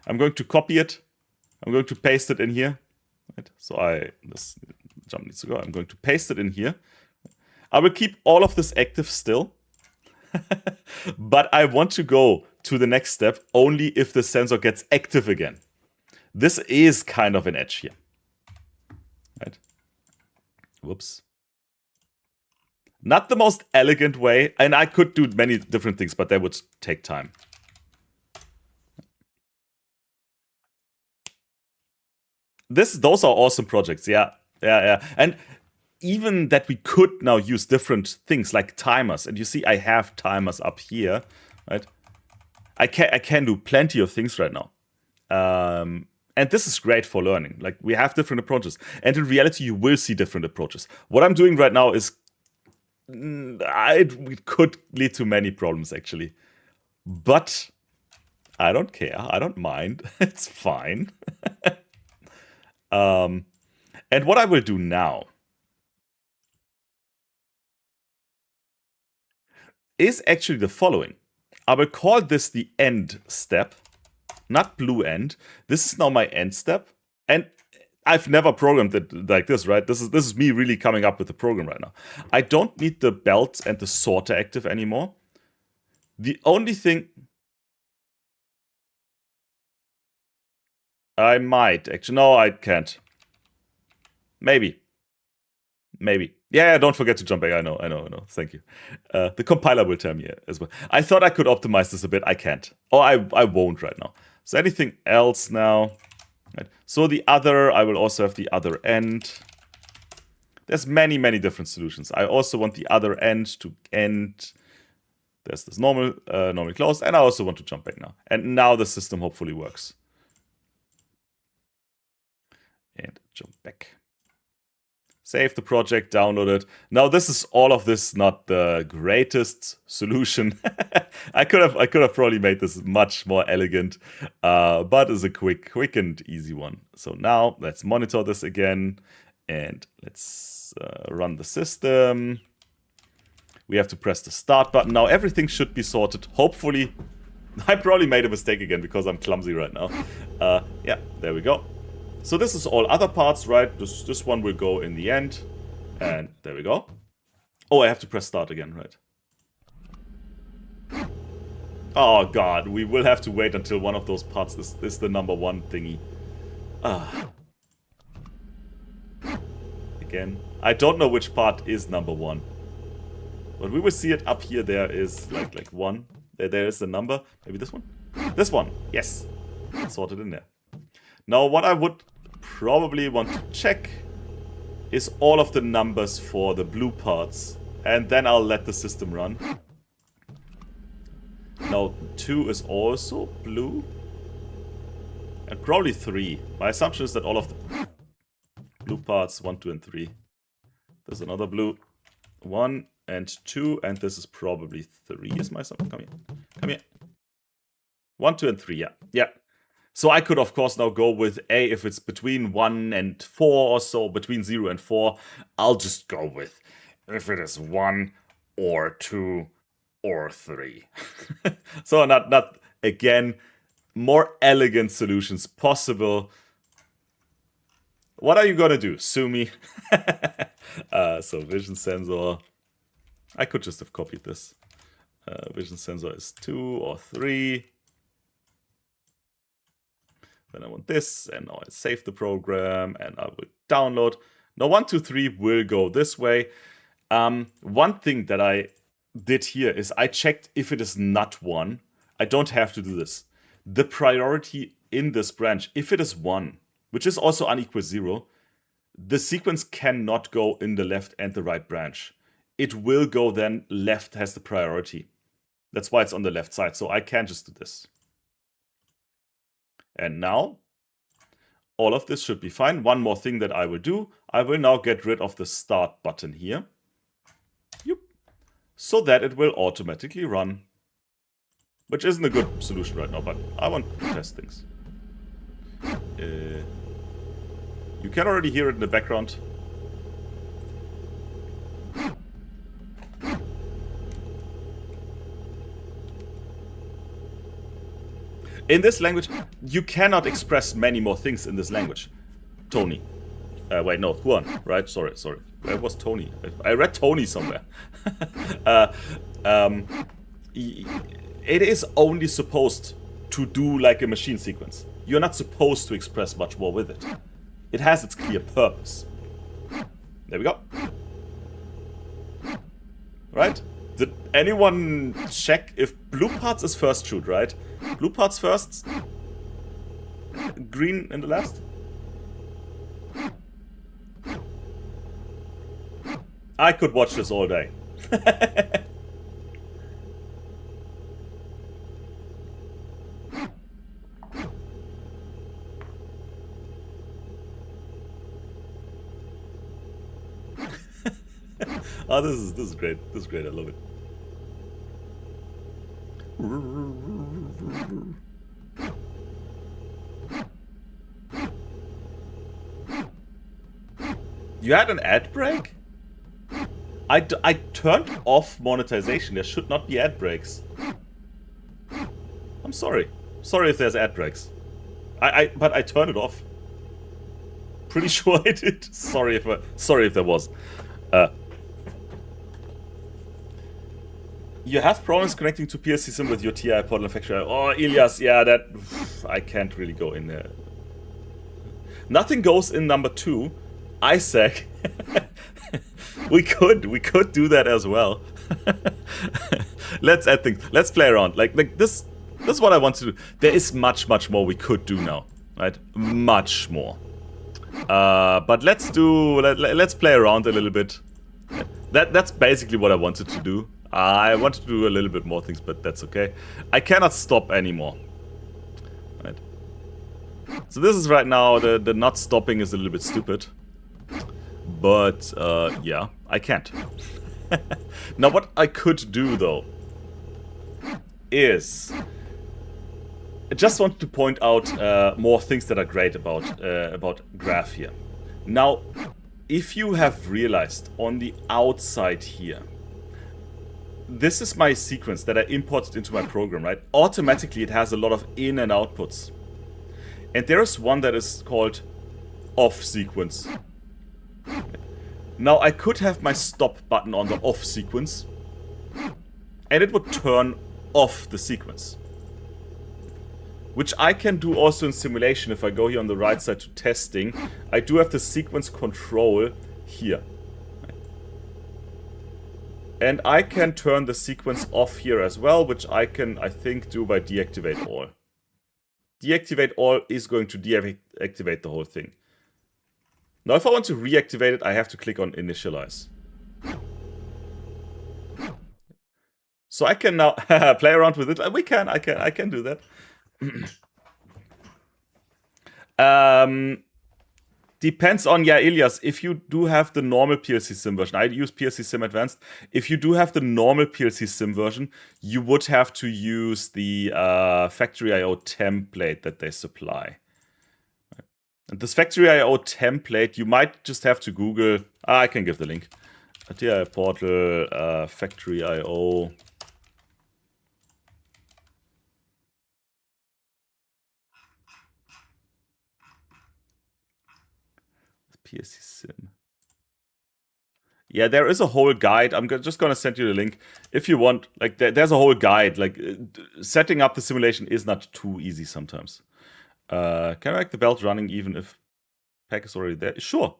I'm going to copy it. I'm going to paste it in here. Right? So this jump needs to go. I'm going to paste it in here. I will keep all of this active still. But I want to go to the next step only if the sensor gets active again. This is kind of an edge here. Right? Whoops. Not the most elegant way, and I could do many different things, but that would take time. Those are awesome projects, yeah. And even that we could now use different things like timers, and you see I have timers up here, right? I can do plenty of things right now. And this is great for learning. Like, we have different approaches. And in reality, you will see different approaches. What I'm doing right now is it could lead to many problems, actually. But I don't care. I don't mind. It's fine. And what I will do now is actually the following. I will call this the end step, not blue end. This is now my end step. And I've never programmed it like this, right? This is me really coming up with the program right now. I don't need the belt and the sorter active anymore. The only thing I might actually, no, I can't. Maybe. Yeah, don't forget to jump back. I know. Thank you. The compiler will tell me as well. I thought I could optimize this a bit. I can't. Or I won't right now. So anything else now? Right. So the other, I will also have the other end. There's many different solutions. I also want the other end to end. There's this normally closed, and I also want to jump back now. And now the system hopefully works. And jump back. Save the project, download it. Now this is all of this not the greatest solution. I could have probably made this much more elegant, but it's a quick and easy one. So now let's monitor this again and let's run the system. We have to press the start button. Now everything should be sorted. Hopefully, I probably made a mistake again because I'm clumsy right now. Yeah, there we go. So this is all other parts, right? This one will go in the end. And there we go. Oh, I have to press start again, right? Oh god, we will have to wait until one of those parts is the number 1 thingy. Again. I don't know which part is number 1. But we will see it up here. There is like 1. There is the number. Maybe this one? This one. Yes. Let's sort it in there. Now what I would probably want to check is all of the numbers for the blue parts. And then I'll let the system run. Now 2 is also blue. And probably 3. My assumption is that all of the blue parts, 1, 2, and 3. There's another blue. 1 and 2, and this is probably 3 is my assumption. Come here. Come here. 1, 2, and 3, yeah. Yeah. So I could, of course, now go with A if it's between 1 and 4 or so, between 0 and 4. I'll just go with if it is 1 or 2 or 3. So not again, more elegant solutions possible. What are you gonna do? Sue me. So vision sensor. I could just have copied this. Vision sensor is 2 or 3. Then I want this, and now I save the program, and I will download. Now 1, 2, 3 will go this way. One thing that I did here is I checked if it is not 1. I don't have to do this. The priority in this branch, if it is 1, which is also unequal 0, the sequence cannot go in the left and the right branch. It will go then left has the priority. That's why it's on the left side. So I can just do this. And now, all of this should be fine. One more thing that I will do. I will now get rid of the start button here. Yep. So that it will automatically run. Which isn't a good solution right now, but I want to test things. You can already hear it in the background. In this language, you cannot express many more things in this language. Tony. Wait, no, Juan, right? Sorry. Where was Tony? I read Tony somewhere. It is only supposed to do like a machine sequence. You're not supposed to express much more with it. It has its clear purpose. There we go. Right? Did anyone check if blue parts is first shoot, right? Blue parts first, green in the last. I could watch this all day. Oh, this is great. This is great. I love it. You had an ad break? I turned off monetization. There should not be ad breaks. I'm sorry. Sorry if there's ad breaks. But I turned it off. Pretty sure I did. Sorry if there was. You have problems connecting to PLC sim with your TI portal manufacturer. Oh, Ilias, yeah, that I can't really go in there. Nothing goes in number 2. Isaac. we could do that as well. Let's add things. Let's play around. Like this is what I want to do. There is much more we could do now, right? Much more. But let's play around a little bit. That's basically what I wanted to do. I wanted to do a little bit more things, but that's okay. I cannot stop anymore. Right. So this is right now, the not stopping is a little bit stupid. But, yeah, I can't. Now what I could do, though, is... I just want to point out more things that are great about Graph here. Now, if you have realized on the outside here, this is my sequence that I imported into my program, right? Automatically, it has a lot of in and outputs. And there is one that is called off sequence. Now, I could have my stop button on the off sequence, and it would turn off the sequence. Which I can do also in simulation. If I go here on the right side to testing, I do have the sequence control here. And I can turn the sequence off here as well, which I can, I think, do by deactivate all. Deactivate all is going to deactivate the whole thing. Now, if I want to reactivate it, I have to click on initialize. So I can now play around with it. I can do that. Depends on, yeah, Ilias, if you do have the normal PLC Sim version. I use PLC Sim Advanced. If you do have the normal PLC Sim version, you would have to use the Factory IO template that they supply. And this Factory IO template, you might just have to Google. I can give the link. DI portal, Factory IO. PLC Sim. Yeah, there is a whole guide. I'm just going to send you the link. If you want, like, there's a whole guide. Like, setting up the simulation is not too easy sometimes. Can I make the belt running even if pack is already there? Sure.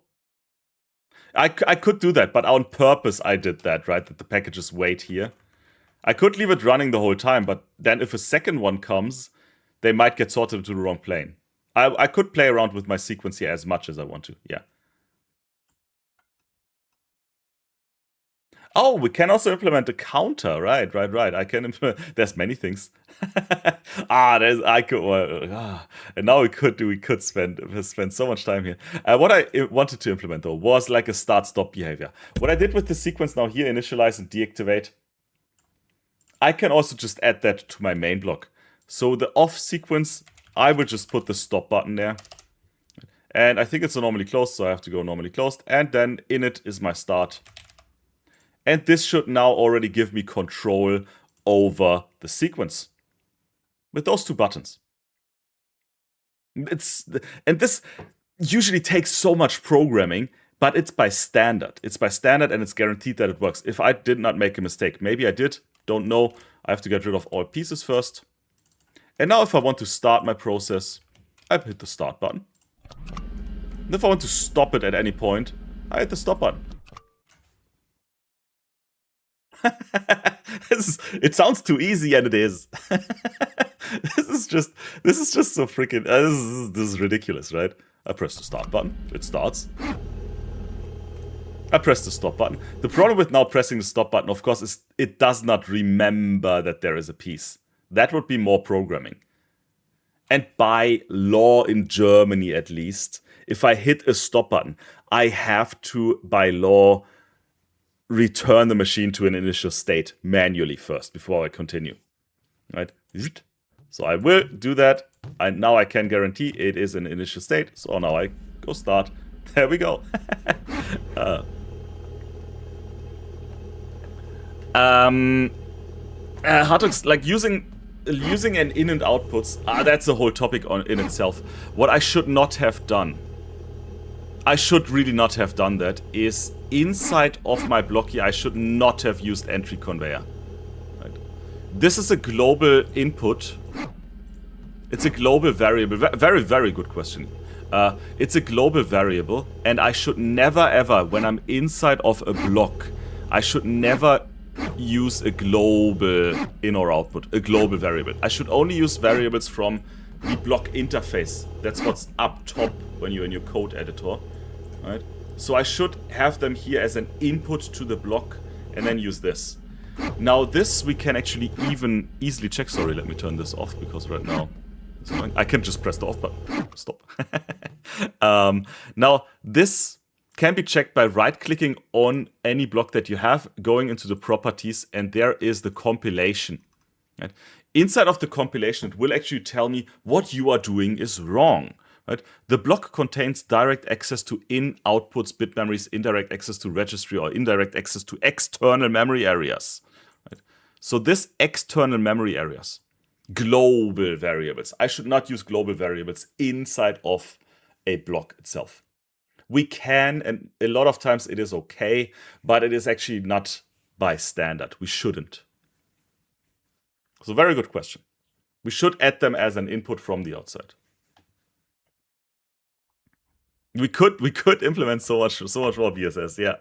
I could do that, but on purpose I did that, right? That the packages wait here. I could leave it running the whole time, but then if a second one comes, they might get sorted into the wrong plane. I could play around with my sequence here as much as I want to, yeah. Oh, we can also implement a counter, right. I can implement, there's many things. And now we could spend so much time here. What I wanted to implement though was like a start-stop behavior. What I did with the sequence now here, initialize and deactivate, I can also just add that to my main block. So the off sequence, I would just put the stop button there. And I think it's a normally closed, so I have to go normally closed. And then init is my start. And this should now already give me control over the sequence with those two buttons. And this usually takes so much programming, but it's by standard. It's by standard and it's guaranteed that it works. If I did not make a mistake, maybe I did, don't know. I have to get rid of all pieces first. And now if I want to start my process, I hit the start button. And if I want to stop it at any point, I hit the stop button. It sounds too easy, and it is. This is just so freaking. This is ridiculous, right? I press the start button. It starts. I press the stop button. The problem with now pressing the stop button, of course, is it does not remember that there is a piece. That would be more programming. And by law in Germany, at least, if I hit a stop button, I have to, by law, return the machine to an initial state manually first before I continue. Right? So I will do that. Now I can guarantee it is an initial state. So now I go start. There we go. How to, like, using an in and outputs. That's a whole topic in itself. What I should not have done, I should really not have done that, is inside of my block here, I should not have used entry conveyor. Right. This is a global input. It's a global variable. Very, very good question. It's a global variable, and I should never ever, when I'm inside of a block, I should never use a global in or output, a global variable. I should only use variables from the block interface. That's what's up top when you're in your code editor, right? So I should have them here as an input to the block and then use this. Now this we can actually even easily check. Sorry, let me turn this off because right now I can just press the off button. Stop. Now this can be checked by right-clicking on any block that you have, going into the properties, and there is the compilation. Right? Inside of the compilation, it will actually tell me what you are doing is wrong. Right? The block contains direct access to in-outputs, bit memories, indirect access to registry, or indirect access to external memory areas. Right? So this external memory areas, global variables. I should not use global variables inside of a block itself. We can, and a lot of times it is okay, but it is actually not by standard. We shouldn't. So very good question. We should add them as an input from the outside. We could implement so much more BSS, yeah.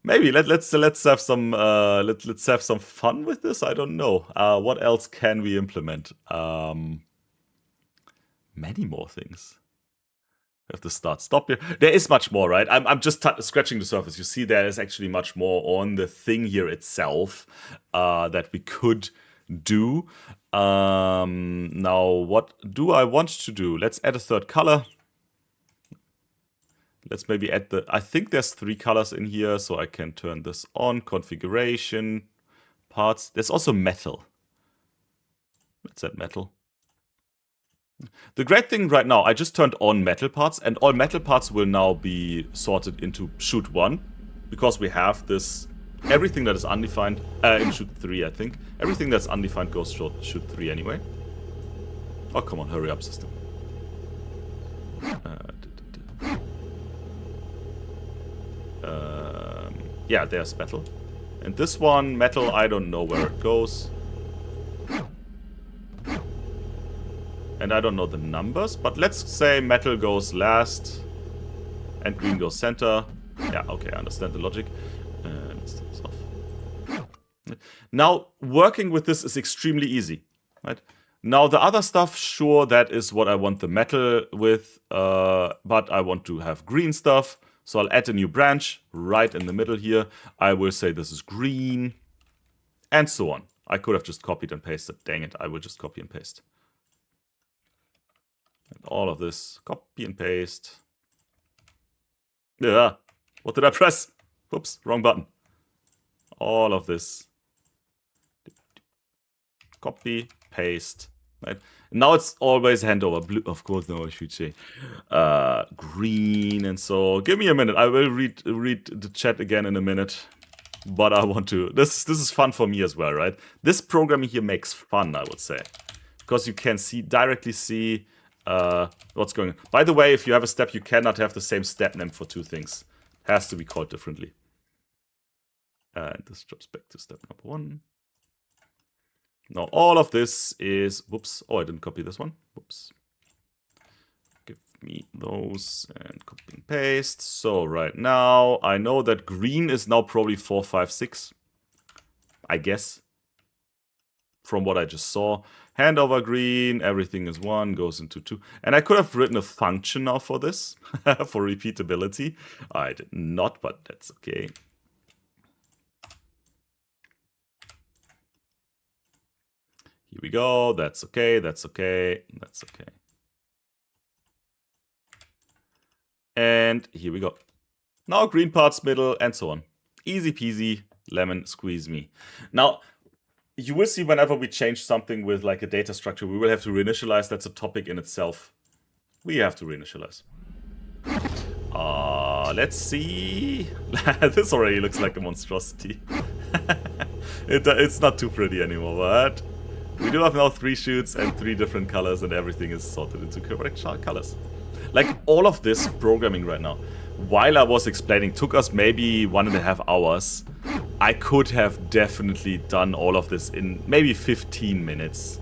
Maybe let's have some let's have some fun with this. I don't know. What else can we implement? Many more things. We have to stop here. There is much more, right? I'm just scratching the surface. You see, there is actually much more on the thing here itself that we could do. Now, what do I want to do? Let's add a third color. Let's maybe add I think there's 3 colors in here, so I can turn this on. Configuration, parts. There's also metal. Let's add metal. The great thing right now, I just turned on metal parts, and all metal parts will now be sorted into chute 1, because we have this, everything that is undefined, in chute 3 I think. Everything that's undefined goes chute 3 anyway. Oh come on, hurry up system. Yeah, there's metal. And this one, metal, I don't know where it goes. And I don't know the numbers, but let's say metal goes last and green goes center. Yeah, okay, I understand the logic. Let's take this off. Now, working with this is extremely easy, right? Now, the other stuff, sure, that is what I want the metal with, but I want to have green stuff. So I'll add a new branch right in the middle here. I will say this is green, and so on. I could have just copied and pasted. Dang it, I will just copy and paste. And all of this, copy and paste. Yeah, what did I press? Whoops, wrong button. All of this. Copy, paste. Right? Now it's always handover. Blue, of course, no, I should say. Green and so. Give me a minute. I will read the chat again in a minute. But I want to. This is fun for me as well, right? This programming here makes fun, I would say, because you can directly see what's going on. By the way, if you have a step, you cannot have the same step name for 2 things. It has to be called differently. And this drops back to step number 1. Now all of this is, whoops, oh, I didn't copy this one. Whoops. Give me those and copy and paste. So right now, I know that green is now probably 4, 5, 6. I guess. From what I just saw. Handover green, everything is 1, goes into 2. And I could have written a function now for this, for repeatability. I did not, but that's okay. Here we go, that's okay, that's okay, that's okay. And here we go. Now green parts, middle, and so on. Easy peasy, lemon squeeze me. Now, you will see whenever we change something with like a data structure, we will have to reinitialize. That's a topic in itself. We have to reinitialize. Let's see. This already looks like a monstrosity. It's not too pretty anymore, but we do have now 3 chutes and 3 different colors, and everything is sorted into correct colors. Like all of this programming right now, while I was explaining, took us maybe 1.5 hours. I could have definitely done all of this in maybe 15 minutes.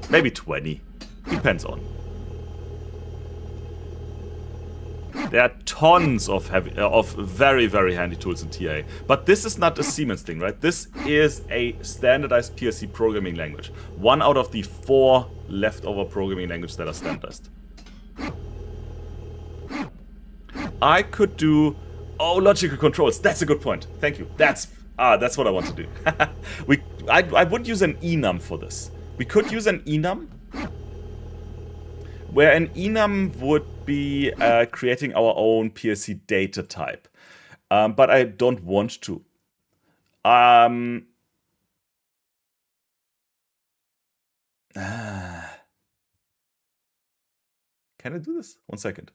Maybe 20. Depends on. There are tons of very, very handy tools in TA. But this is not a Siemens thing, right? This is a standardized PLC programming language. 1 out of the 4 leftover programming languages that are standardized. I could do... Oh, logical controls. That's a good point. Thank you. That's what I want to do. I would use an enum for this. We could use an enum, where an enum would be creating our own PLC data type. But I don't want to. Can I do this? 1 second.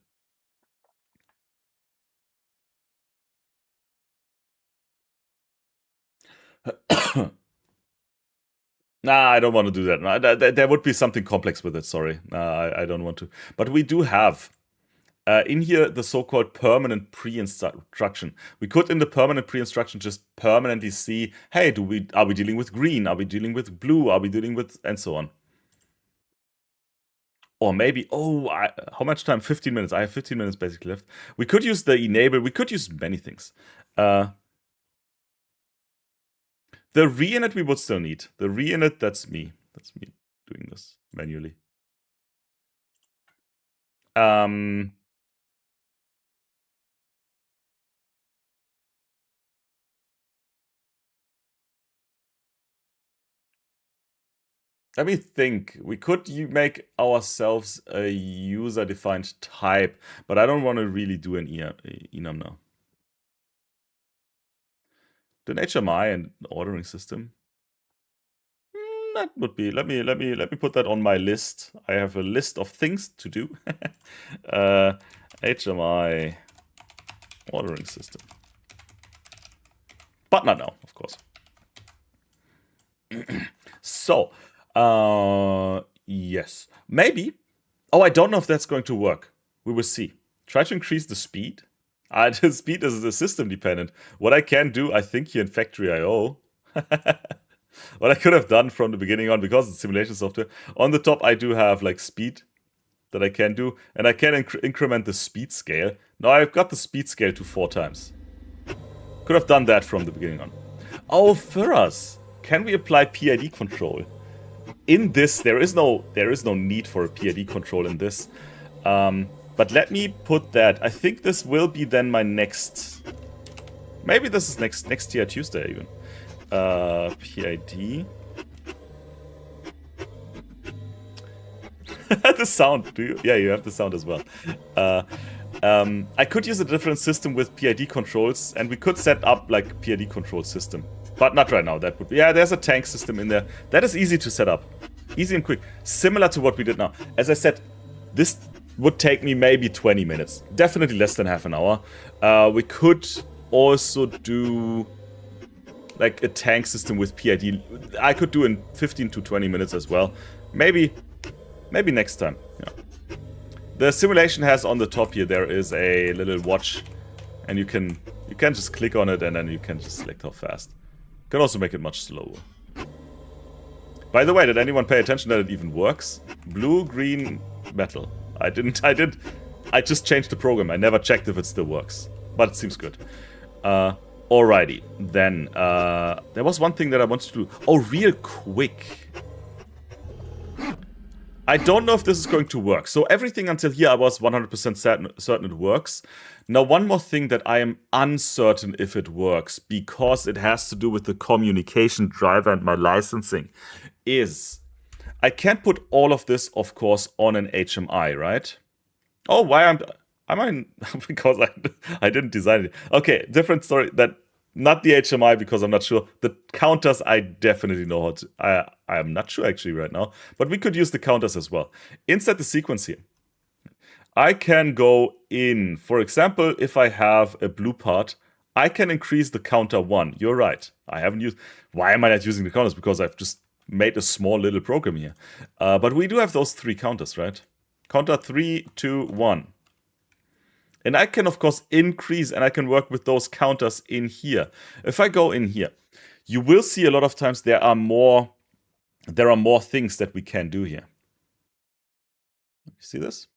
Nah, I don't want to do that. Nah, there would be something complex with it, sorry. I don't want to. But we do have in here the so-called permanent pre-instruction. We could in the permanent pre-instruction just permanently see, hey, are we dealing with green? Are we dealing with blue? Are we dealing with, and so on. Or maybe, how much time? 15 minutes. I have 15 minutes basically left. We could use the enable. We could use many things. The reinit we would still need. The reinit, that's me. That's me doing this manually. Let me think. We could make ourselves a user-defined type, but I don't want to really do an enum now. Do an HMI and ordering system. That would be. Let me put that on my list. I have a list of things to do. HMI ordering system, but not now, of course. So, yes, maybe. Oh, I don't know if that's going to work. We will see. Try to increase the speed. The speed is the system dependent. What I can do, I think here in Factory IO, what I could have done from the beginning on, because it's simulation software, on the top I do have like speed that I can do, and I can increment the speed scale. Now I've got the speed scale to 4 times. Could have done that from the beginning on. Oh, for us, can we apply PID control? In this, there is no need for a PID control in this. But let me put that. I think this will be then my next. Maybe this is next year Tuesday even. PID. The sound, do you? Yeah, you have the sound as well. I could use a different system with PID controls, and we could set up like PID control system. But not right now. That would be, yeah, there's a tank system in there. That is easy to set up. Easy and quick. Similar to what we did now. As I said, this would take me maybe 20 minutes. Definitely less than half an hour. We could also do like a tank system with PID. I could do in 15 to 20 minutes as well. Maybe next time. Yeah. The simulation has on the top here, there is a little watch. And you can just click on it and then you can just select how fast. You can also make it much slower. By the way, did anyone pay attention that it even works? Blue, green, metal. I just changed the program. I never checked if it still works. But it seems good. Alrighty. Then, there was one thing that I wanted to do. Oh, real quick. I don't know if this is going to work. So everything until here I was 100% certain it works. Now one more thing that I am uncertain if it works, because it has to do with the communication driver and my licensing, is I can't put all of this, of course, on an HMI, right? Oh, why am I? Because I didn't design it. Okay, different story. That not the HMI, because I'm not sure. The counters I definitely know how to. I am not sure actually right now, but we could use the counters as well. Inside the sequence here, I can go in. For example, if I have a blue part, I can increase the counter 1. You're right. I haven't used. Why am I not using the counters? Because I've just made a small little program here. But we do have those 3 counters, right? Counter 3, 2, 1. And I can, of course, increase, and I can work with those counters in here. If I go in here, you will see a lot of times there are more things that we can do here. You see this?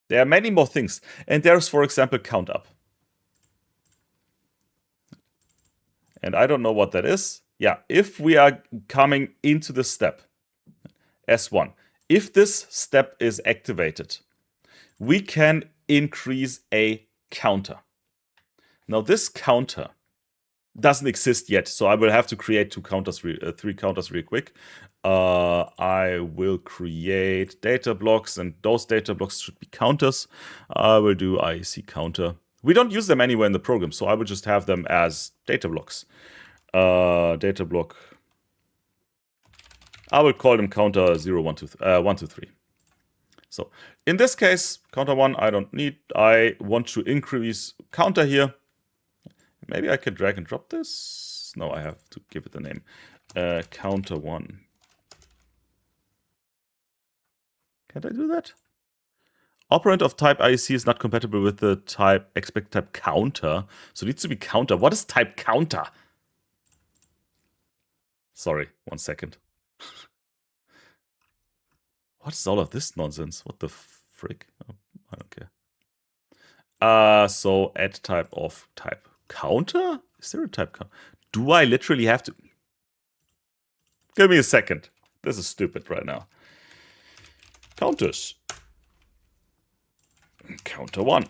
There are many more things. And there's, for example, count up. And I don't know what that is. Yeah, if we are coming into the step, S1, if this step is activated, we can increase a counter. Now this counter doesn't exist yet, so I will have to create 3 counters real quick. I will create data blocks, and those data blocks should be counters. I will do IEC counter. We don't use them anywhere in the program, so I will just have them as data blocks. Data block. I will call them counter 0, 1, 2, 1, 2, 3. So in this case, counter 1 I don't need. I want to increase counter here. Maybe I can drag and drop this. Oops, no, I have to give it a name. Counter 1. Can't I do that? Operand of type IEC is not compatible with the type expect type counter, so it needs to be counter. What is type counter? Sorry, 1 second. What is all of this nonsense? What the frick? Oh, I don't care. So add type of type counter? Is there a type counter? Do I literally have to? Give me a second. This is stupid right now. Counters. Counter 1.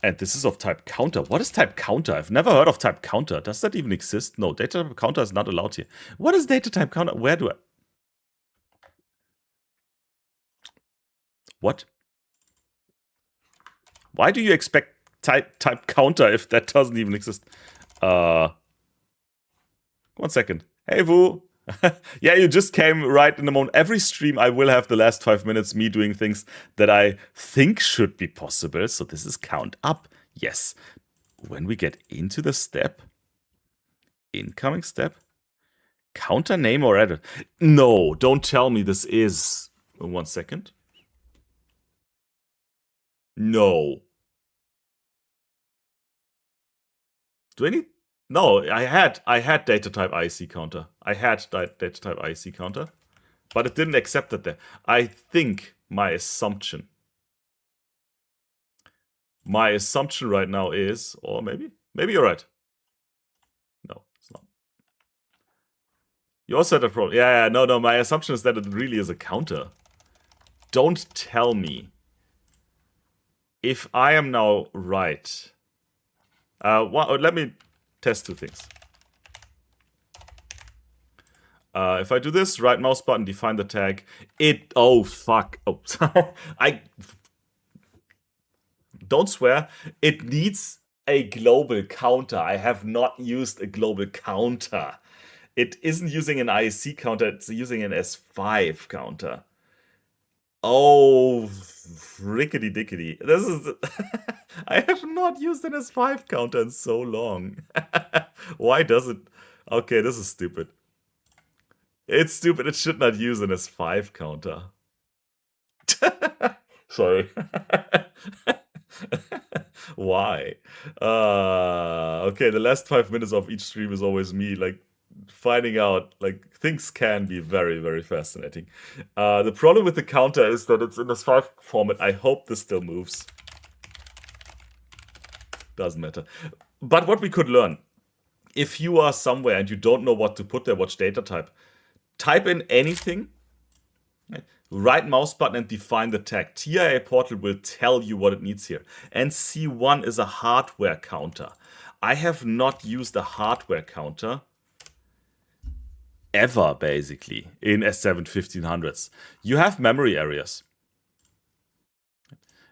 And this is of type counter. What is type counter? I've never heard of type counter. Does that even exist? No, data type counter is not allowed here. What is data type counter? Where do I? What? Why do you expect type counter if that doesn't even exist? 1 second. Hey, Vu. Yeah, you just came right in the moment. Every stream I will have the last 5 minutes me doing things that I think should be possible. So this is count up. Yes. When we get into the step, incoming step, counter name or edit. No, don't tell me this is. 1 second. No. Do I need? No, I had data type IC counter. I had data type IC counter, but it didn't accept it there. I think my assumption right now is, or maybe you're right. No, it's not. You also had a problem. Yeah, no. My assumption is that it really is a counter. Don't tell me if I am now right. Let me test 2 things. If I do this, right mouse button, define the tag. Oh, fuck. Oh, I don't swear. It needs a global counter. I have not used a global counter. It isn't using an IEC counter. It's using an S5 counter. Oh, rickety dickety. This is. I have not used an S5 counter in so long. Why does it? Okay, this is stupid. It's stupid. It should not use an S5 counter. Sorry. Why? Okay, the last 5 minutes of each stream is always me, like, finding out, like, things can be very, very fascinating. The problem with the counter is that it's in this 5 format. I hope this still moves. Doesn't matter. But what we could learn, if you are somewhere and you don't know what to put there, watch data type, type in anything, right mouse button and define the tag. TIA Portal will tell you what it needs here. And C1 is a hardware counter. I have not used a hardware counter ever, basically, in S7 1500s. You have memory areas.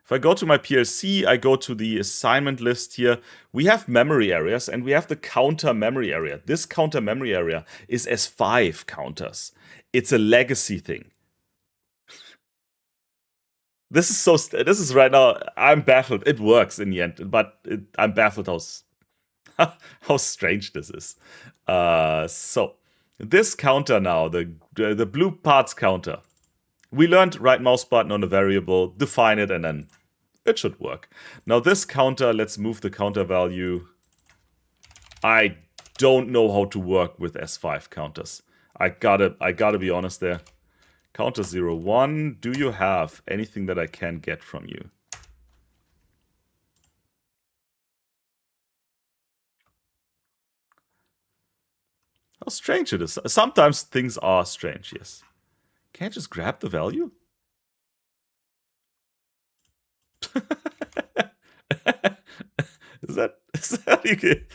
If I go to my PLC, I go to the assignment list here. We have memory areas and we have the counter memory area. This counter memory area is S5 counters. It's a legacy thing. This is right now, I'm baffled. It works in the end, but I'm baffled how strange this is. So this counter now, the blue parts counter. We learned right mouse button on a variable, define it, and then it should work. Now this counter, let's move the counter value. I don't know how to work with S5 counters. I gotta be honest there. Counter 01, do you have anything that I can get from you? How strange it is. Sometimes things are strange, yes. Can't I just grab the value? Is that you can...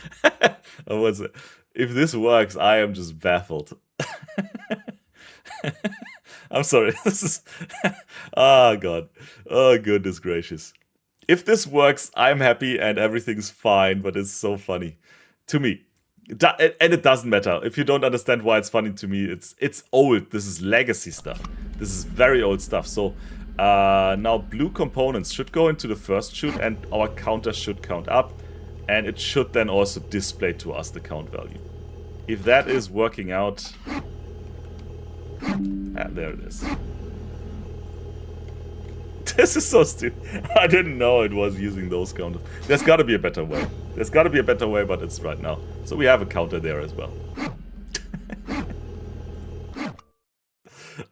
Oh, what's it? If this works, I am just baffled. I'm sorry. This is oh god. Oh goodness gracious. If this works, I'm happy and everything's fine, but it's so funny to me. And it doesn't matter. If you don't understand why it's funny to me, it's old. This is legacy stuff. This is very old stuff. So now blue components should go into the first chute and our counter should count up. And it should then also display to us the count value. If that is working out... there it is. This is so stupid. I didn't know it was using those counters. There's got to be a better way. There's got to be a better way, but it's right now. So we have a counter there as well.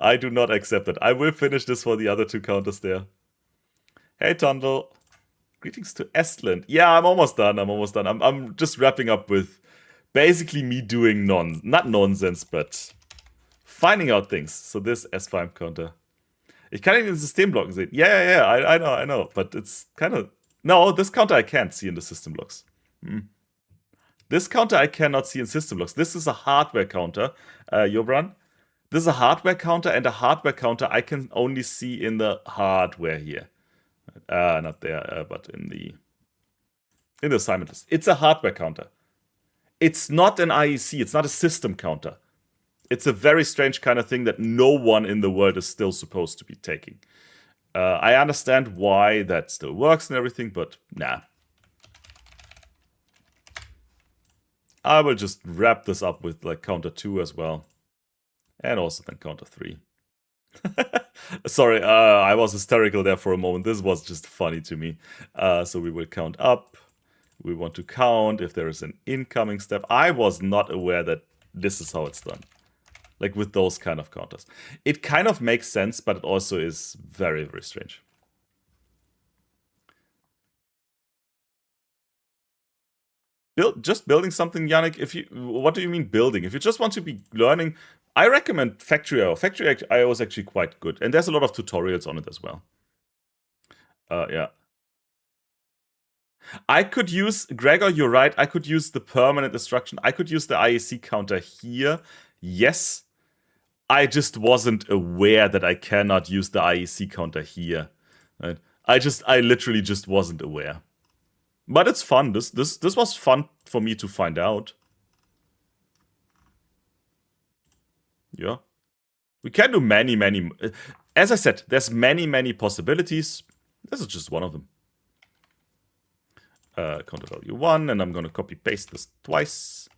I do not accept it. I will finish this for the other two counters there. Hey, Tundle. Greetings to Estland. Yeah, I'm almost done. I'm just wrapping up with basically me doing not nonsense, but finding out things. So this S5 counter. Ich kann ihn in den Systemblöcken sehen. Yeah, I know. But it's kind of... No, this counter I can't see in the system blocks. This counter I cannot see in system blocks. This is a hardware counter, Jobran. This is a hardware counter, and a hardware counter I can only see in the hardware here. Not there, but in the assignment list. It's a hardware counter. It's not an IEC. It's not a system counter. It's a very strange kind of thing that no one in the world is still supposed to be taking. I understand why that still works and everything, but nah. I will just wrap this up with like counter 2 as well. And also then counter 3. Sorry, I was hysterical there for a moment. This was just funny to me. So we will count up. We want to count if there is an incoming step. I was not aware that this is how it's done. Like with those kind of counters. It kind of makes sense, but it also is very, very strange. Just building something, Yannick. What do you mean building? If you just want to be learning, I recommend Factory.io. Factory.io is actually quite good. And there's a lot of tutorials on it as well. Yeah. I could use, Gregor, you're right. I could use the permanent instruction. I could use the IEC counter here. Yes. I just wasn't aware that I cannot use the IEC counter here. Right? I literally just wasn't aware. But it's fun. This was fun for me to find out. Yeah. We can do many. As I said, there's many possibilities. This is just one of them. Counter value 1, and I'm going to copy paste this twice.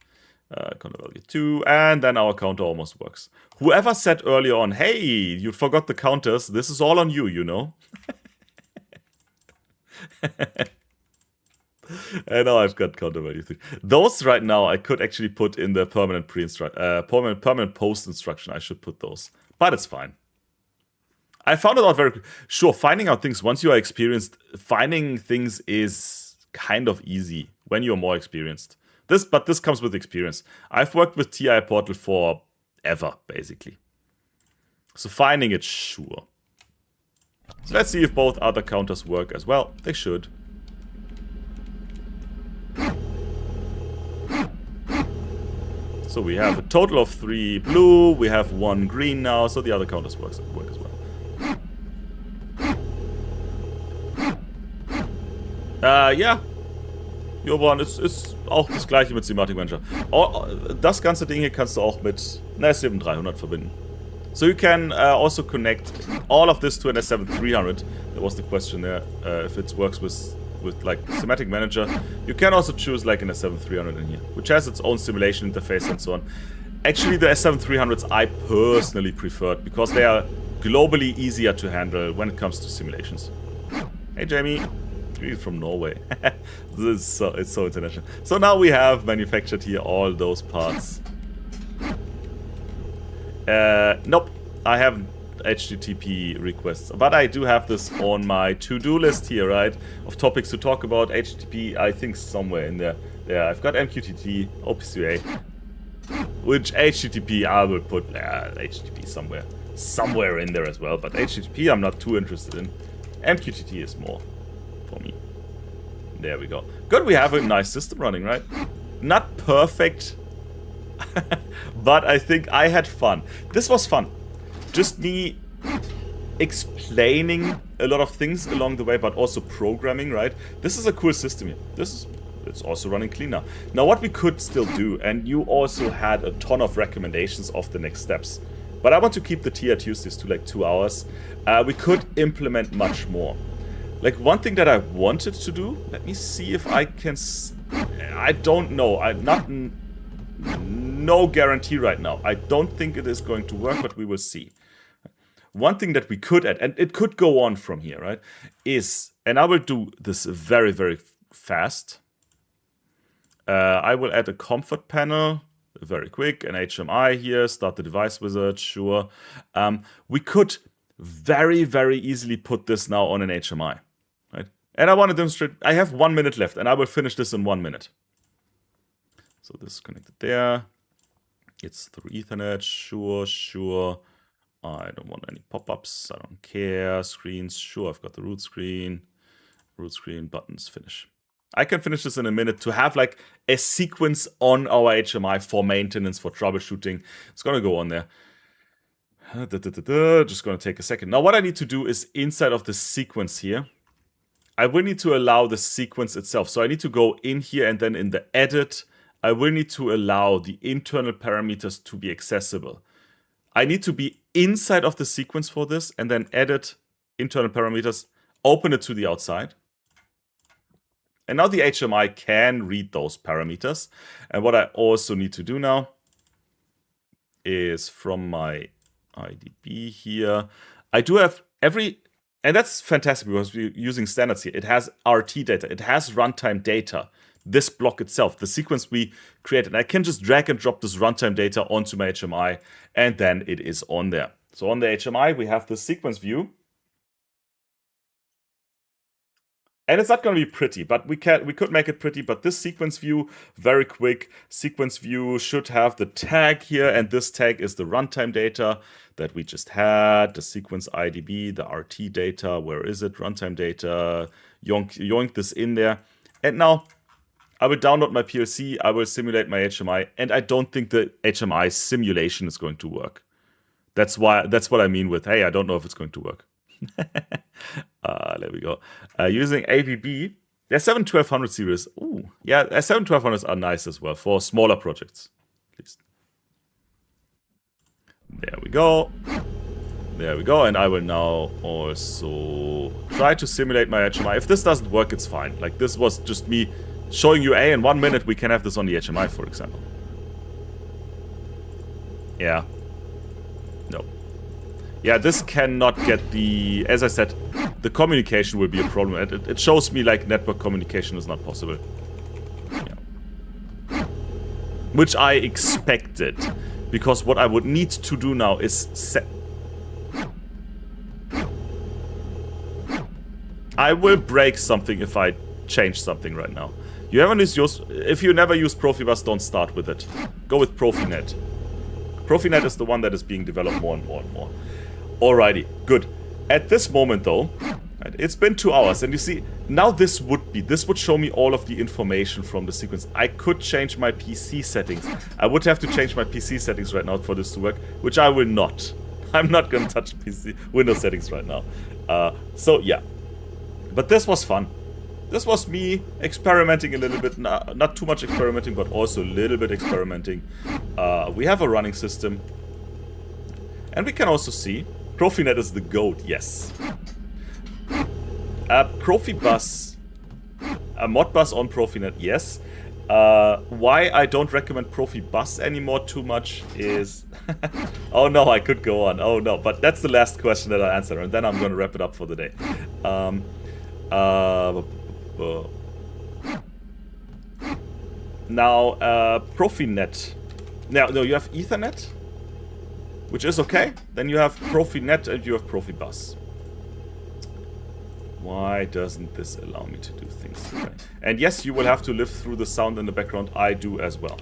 Counter value 2, and then our counter almost works. Whoever said earlier on, hey, you forgot the counters, this is all on you, you know? And now I've got counter value 3. Those right now I could actually put in the permanent permanent post instruction. I should put those, but it's fine. I found it out very quick. Sure, finding out things once you are experienced, finding things is kind of easy when you're more experienced. But this comes with experience. I've worked with TI Portal for ever, basically. So finding it, sure. So let's see if both other counters work as well. They should. So we have a total of 3 blue, we have 1 green now, so the other counters work as well. Ja. Joban, ist auch das gleiche mit Thematic Manager. Das ganze Ding hier kannst du auch mit einer S7300 verbinden. So you can also connect all of this to an S7300. That was the question there. If it works with like Thematic Manager, you can also choose like an S7300 in here, which has its own simulation interface and so on. Actually, the S7300s I personally preferred because they are globally easier to handle when it comes to simulations. Hey, Jamie. He's from Norway. It's so international. So now we have manufactured here all those parts. Nope, I haven't HTTP requests, but I do have this on my to-do list here, right? Of topics to talk about. HTTP, I think somewhere in there. Yeah, I've got MQTT, OPC UA, which HTTP I will put HTTP somewhere in there as well. But HTTP I'm not too interested in. MQTT is more for me. There we go. Good, we have a nice system running, right? Not perfect, but I think I had fun. This was fun. Just me explaining a lot of things along the way, but also programming, right? This is a cool system here. It's also running clean now. Now what we could still do, and you also had a ton of recommendations of the next steps, but I want to keep the TI Tuesdays to like 2 hours. We could implement much more. Like one thing that I wanted to do, let me see if I can I don't know. No guarantee right now. I don't think it is going to work, but we will see. One thing that we could add, and it could go on from here, right, is, and I will do this very, very fast. I will add a comfort panel, very quick, an HMI here, start the device wizard, sure. We could very, very easily put this now on an HMI, right? And I want to demonstrate, I have 1 minute left, and I will finish this in 1 minute. So this is connected there. It's through Ethernet, sure. I don't want any pop-ups, I don't care. Screens, sure, I've got the root screen, buttons, finish. I can finish this in a minute to have like a sequence on our HMI for maintenance, for troubleshooting. It's gonna go on there. Just gonna take a second. Now what I need to do is inside of the sequence here, I will need to allow the sequence itself. So I need to go in here and then in the edit, I will need to allow the internal parameters to be accessible. I need to be inside of the sequence for this and then edit internal parameters, open it to the outside. And now the HMI can read those parameters. And what I also need to do now is from my IDB here, I do have every, and that's fantastic because we're using standards here. It has RT data, it has runtime data. This block itself, the sequence we created. I can just drag and drop this runtime data onto my HMI, and then it is on there. So on the HMI, we have the sequence view. And it's not going to be pretty, but we could make it pretty. But this sequence view, very quick. Sequence view should have the tag here, and this tag is the runtime data that we just had. The sequence IDB, the RT data. Where is it? Runtime data. Yoink this in there. And now I will download my PLC. I will simulate my HMI, and I don't think the HMI simulation is going to work. That's what I mean with, hey, I don't know if it's going to work. There we go. Using AVB, there's 7-1200 series. Ooh, yeah, 7-1200s are nice as well for smaller projects, at least. There we go. There we go. And I will now also try to simulate my HMI. If this doesn't work, it's fine. Like, this was just me showing you, in 1 minute we can have this on the HMI, for example. Yeah. No. Yeah, this cannot get the, as I said, the communication will be a problem. It shows me like network communication is not possible. Yeah. Which I expected, because what I would need to do now is set. I will break something if I change something right now. If you never use Profibus, don't start with it. Go with Profinet. Profinet is the one that is being developed more and more and more. Alrighty, good. At this moment though, right, it's been 2 hours, and you see, now this would show me all of the information from the sequence. I could change my PC settings. I would have to change my PC settings right now for this to work, which I will not. I'm not gonna touch Windows settings right now. So yeah. But this was fun. This was me experimenting a little bit, not too much experimenting, but also a little bit experimenting. We have a running system. And we can also see, Profinet is the GOAT, yes. Profibus, a Modbus on Profinet, yes. Why I don't recommend Profibus anymore too much is... oh no, I could go on, oh no. But that's the last question that I answer, and then I'm going to wrap it up for the day. Now, Profinet. No, you have Ethernet, which is okay. Then you have Profinet and you have Profibus. Why doesn't this allow me to do things this way? And yes, you will have to live through the sound in the background. I do as well.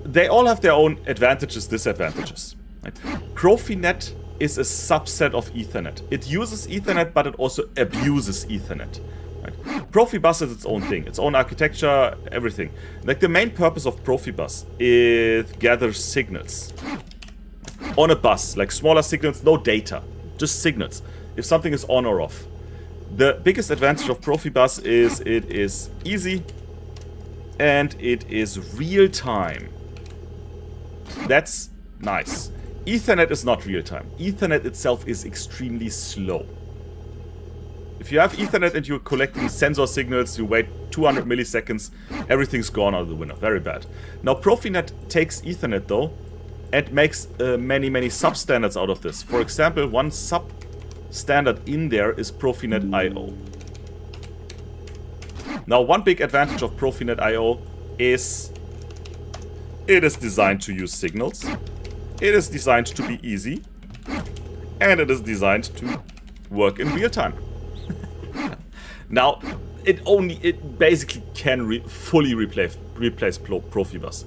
They all have their own advantages, disadvantages. Right? Profinet is a subset of Ethernet. It uses Ethernet, but it also abuses Ethernet. Right? Profibus is its own thing, its own architecture, everything. Like, the main purpose of Profibus is gathers signals on a bus, like smaller signals, no data, just signals, if something is on or off. The biggest advantage of Profibus is it is easy and it is real time. That's nice. Ethernet is not real-time. Ethernet itself is extremely slow. If you have Ethernet and you're collecting sensor signals, you wait 200 milliseconds, everything's gone out of the window. Very bad. Now, Profinet takes Ethernet, though, and makes many substandards out of this. For example, one substandard in there is Profinet IO. Now, one big advantage of Profinet IO is it is designed to use signals, it is designed to be easy, and it is designed to work in real time. Now, it basically can fully replace Profibus.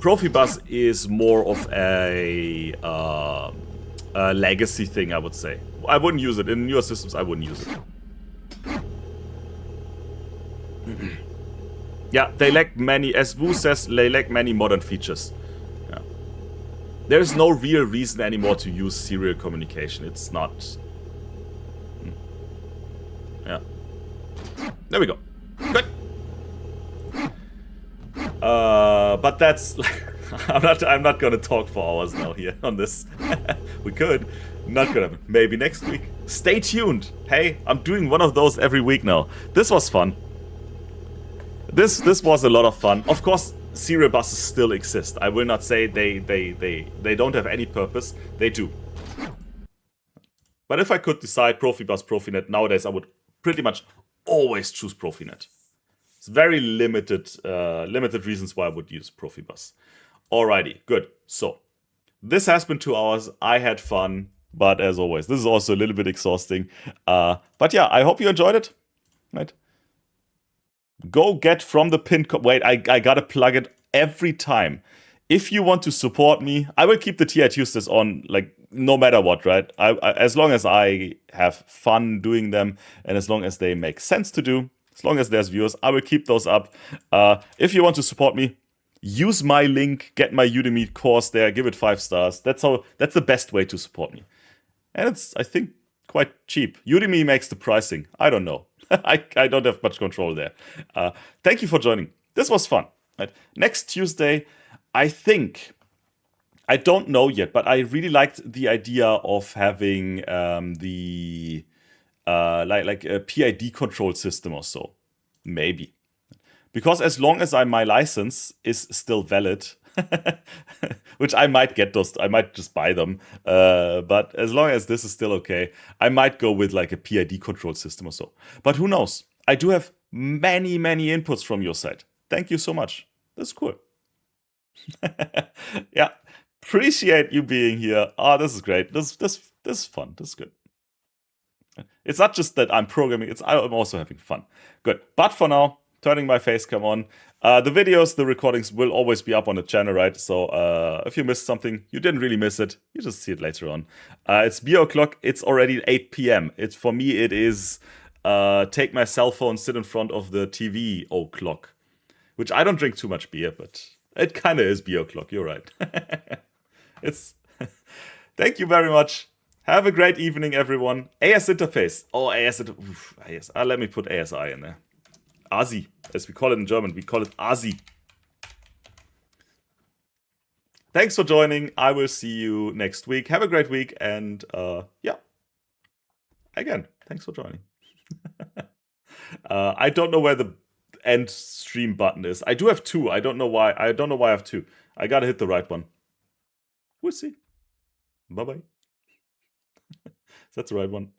Profibus is more of a legacy thing, I would say. I wouldn't use it in newer systems. I wouldn't use it. Yeah, they lack many, as Wu says, they lack many modern features. Yeah. There is no real reason anymore to use serial communication. It's not. Yeah. There we go. Good. But that's. I'm not gonna talk for hours now here on this. We could. Not gonna. Maybe next week. Stay tuned. Hey, I'm doing one of those every week now. This was fun. This was a lot of fun. Of course, serial buses still exist. I will not say they don't have any purpose. They do. But if I could decide Profibus, Profinet nowadays, I would pretty much always choose Profinet. It's very limited reasons why I would use Profibus. Alrighty, good. So this has been 2 hours. I had fun, but as always, this is also a little bit exhausting. But yeah, I hope you enjoyed it. Right. Go get from the pin code. Wait, I gotta plug it every time. If you want to support me, I will keep the TI Tuesdays on, like, no matter what, right? As long as I have fun doing them, and as long as they make sense to do, as long as there's viewers, I will keep those up. If you want to support me, use my link, get my Udemy course there, give it 5 stars. That's the best way to support me. And it's, I think, quite cheap. Udemy makes the pricing. I don't know. I don't have much control there. Thank you for joining. This was fun. Right? Next Tuesday, I think, I don't know yet, but I really liked the idea of having like a PID control system or so. Maybe. Because as long as my license is still valid, which I might get those, I might just buy them. But as long as this is still okay, I might go with like a PID control system or so. But who knows? I do have many inputs from your side. Thank you so much. That's cool. Yeah, appreciate you being here. Oh, this is great. This is fun. This is good. It's not just that I'm programming. I'm also having fun. Good. But for now, turning my face cam on. The videos, the recordings will always be up on the channel, right? So if you missed something, you didn't really miss it. You just see it later on. It's beer o'clock. It's already 8 p.m. For me, it is take my cell phone, sit in front of the TV o'clock. Which I don't drink too much beer, but it kind of is beer o'clock. You're right. It's. Thank you very much. Have a great evening, everyone. AS interface. Oh, AS. Let me put ASI in there. ASI, as we call it in German. We call it ASI. Thanks for joining. I will see you next week. Have a great week. And yeah. Again, thanks for joining. I don't know where the end stream button is. I do have 2. I don't know why. I have 2. I gotta hit the right one. We'll see. Bye-bye. That's the right one.